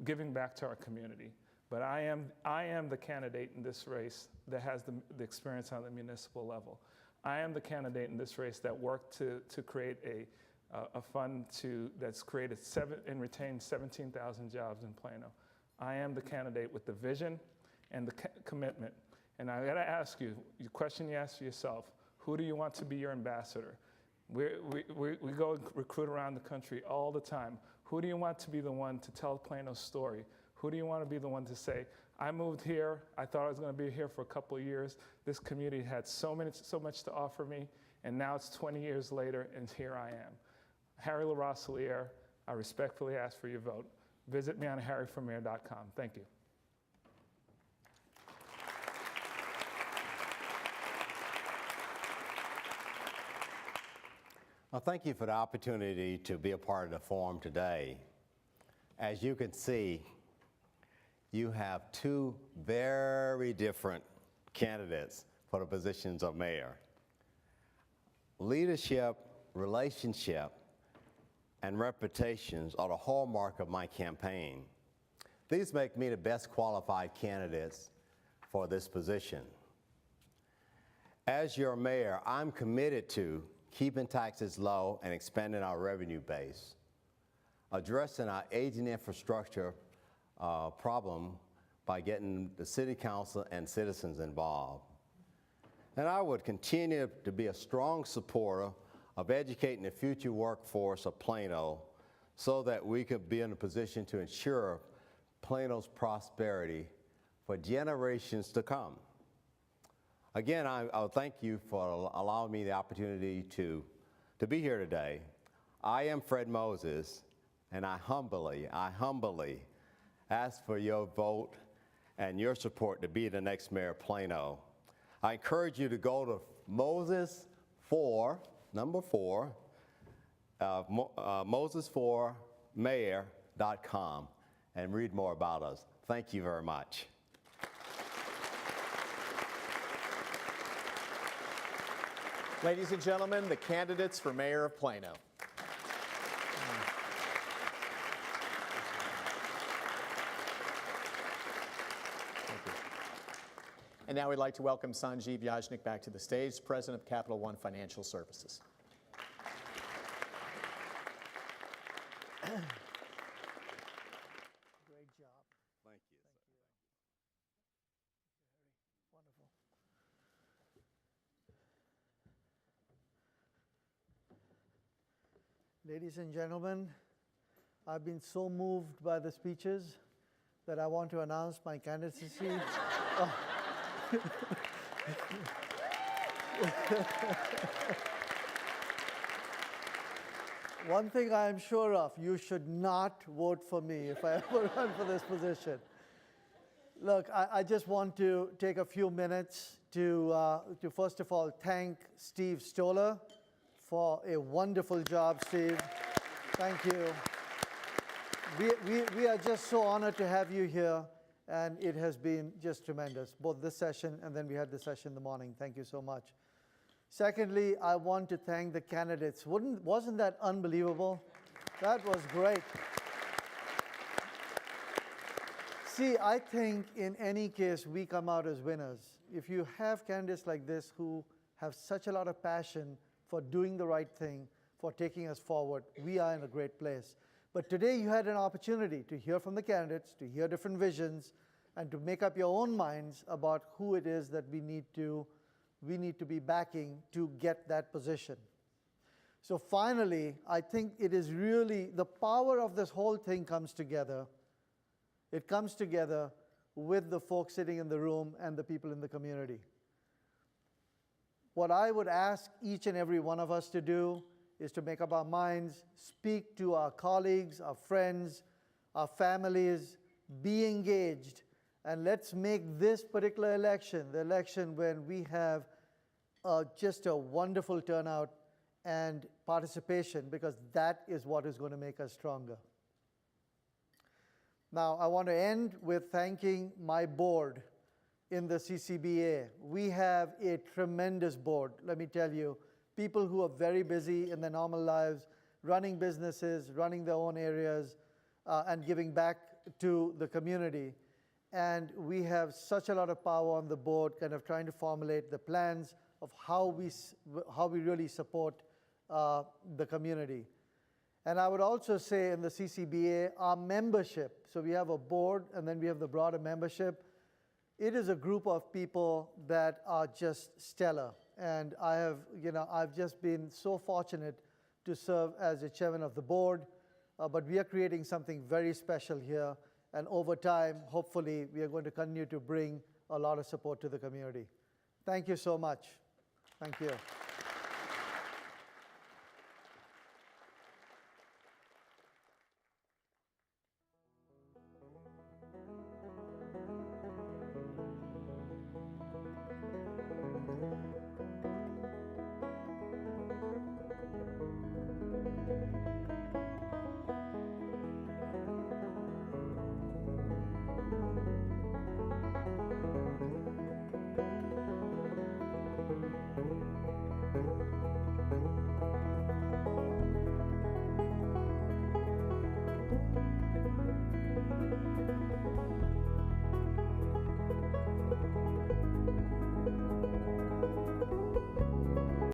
giving back to our community. But I am the candidate in this race that has the experience on the municipal level. I am the candidate in this race that worked to create a fund that's created and retained 17,000 jobs in Plano. I am the candidate with the vision and the commitment. And I gotta ask you, the question you ask yourself, who do you want to be your ambassador? We go and recruit around the country all the time. Who do you want to be the one to tell Plano's story? Who do you want to be the one to say, I moved here, I thought I was going to be here for a couple of years. This community had so much to offer me, and now it's 20 years later, and here I am. Harry LaRoseliere, I respectfully ask for your vote. Visit me on harryformayor.com. Thank you. Well, thank you for the opportunity to be a part of the forum today. As you can see, you have two very different candidates for the positions of mayor. Leadership, relationship, and reputations are the hallmark of my campaign. These make me the best qualified candidates for this position. As your mayor, I'm committed to keeping taxes low and expanding our revenue base, addressing our aging infrastructure problem by getting the city council and citizens involved. And I would continue to be a strong supporter of educating the future workforce of Plano so that we could be in a position to ensure Plano's prosperity for generations to come. Again, I thank you for allowing me the opportunity to be here today. I am Fred Moses, and I humbly ask for your vote and your support to be the next mayor of Plano. I encourage you to go to Moses4mayor.com and read more about us. Thank you very much. Ladies and gentlemen, the candidates for mayor of Plano. And now we'd like to welcome Sanjeev Yajnik back to the stage, President of Capital One Financial Services. Great job. Thank you. Wonderful. Ladies and gentlemen, I've been so moved by the speeches that I want to announce my candidacy. One thing I am sure of, you should not vote for me if I ever run for this position. Look, I just want to take a few minutes to first of all thank Steve Stoller for a wonderful job, Steve. Thank you. We are just so honored to have you here, and it has been just tremendous, both this session and then we had the session in the morning. Thank you so much. Secondly, I want to thank the candidates. Wasn't that unbelievable? That was great. See, I think in any case, we come out as winners. If you have candidates like this who have such a lot of passion for doing the right thing, for taking us forward, we are in a great place. But today you had an opportunity to hear from the candidates, to hear different visions, and to make up your own minds about who it is that we need to be backing to get that position. So finally, I think it is really the power of this whole thing comes together. It comes together with the folks sitting in the room and the people in the community. What I would ask each and every one of us to do is to make up our minds, speak to our colleagues, our friends, our families, be engaged, and let's make this particular election the election when we have just a wonderful turnout and participation, because that is what is going to make us stronger. Now, I want to end with thanking my board in the CCBA. We have a tremendous board, let me tell you. People who are very busy in their normal lives, running businesses, running their own areas, and giving back to the community. And we have such a lot of power on the board, kind of trying to formulate the plans of how we really support the community. And I would also say in the CCBA, our membership, so we have a board and then we have the broader membership. It is a group of people that are just stellar. And I've just been so fortunate to serve as the chairman of the board, but we are creating something very special here. And over time, hopefully, we are going to continue to bring a lot of support to the community. Thank you so much. Thank you.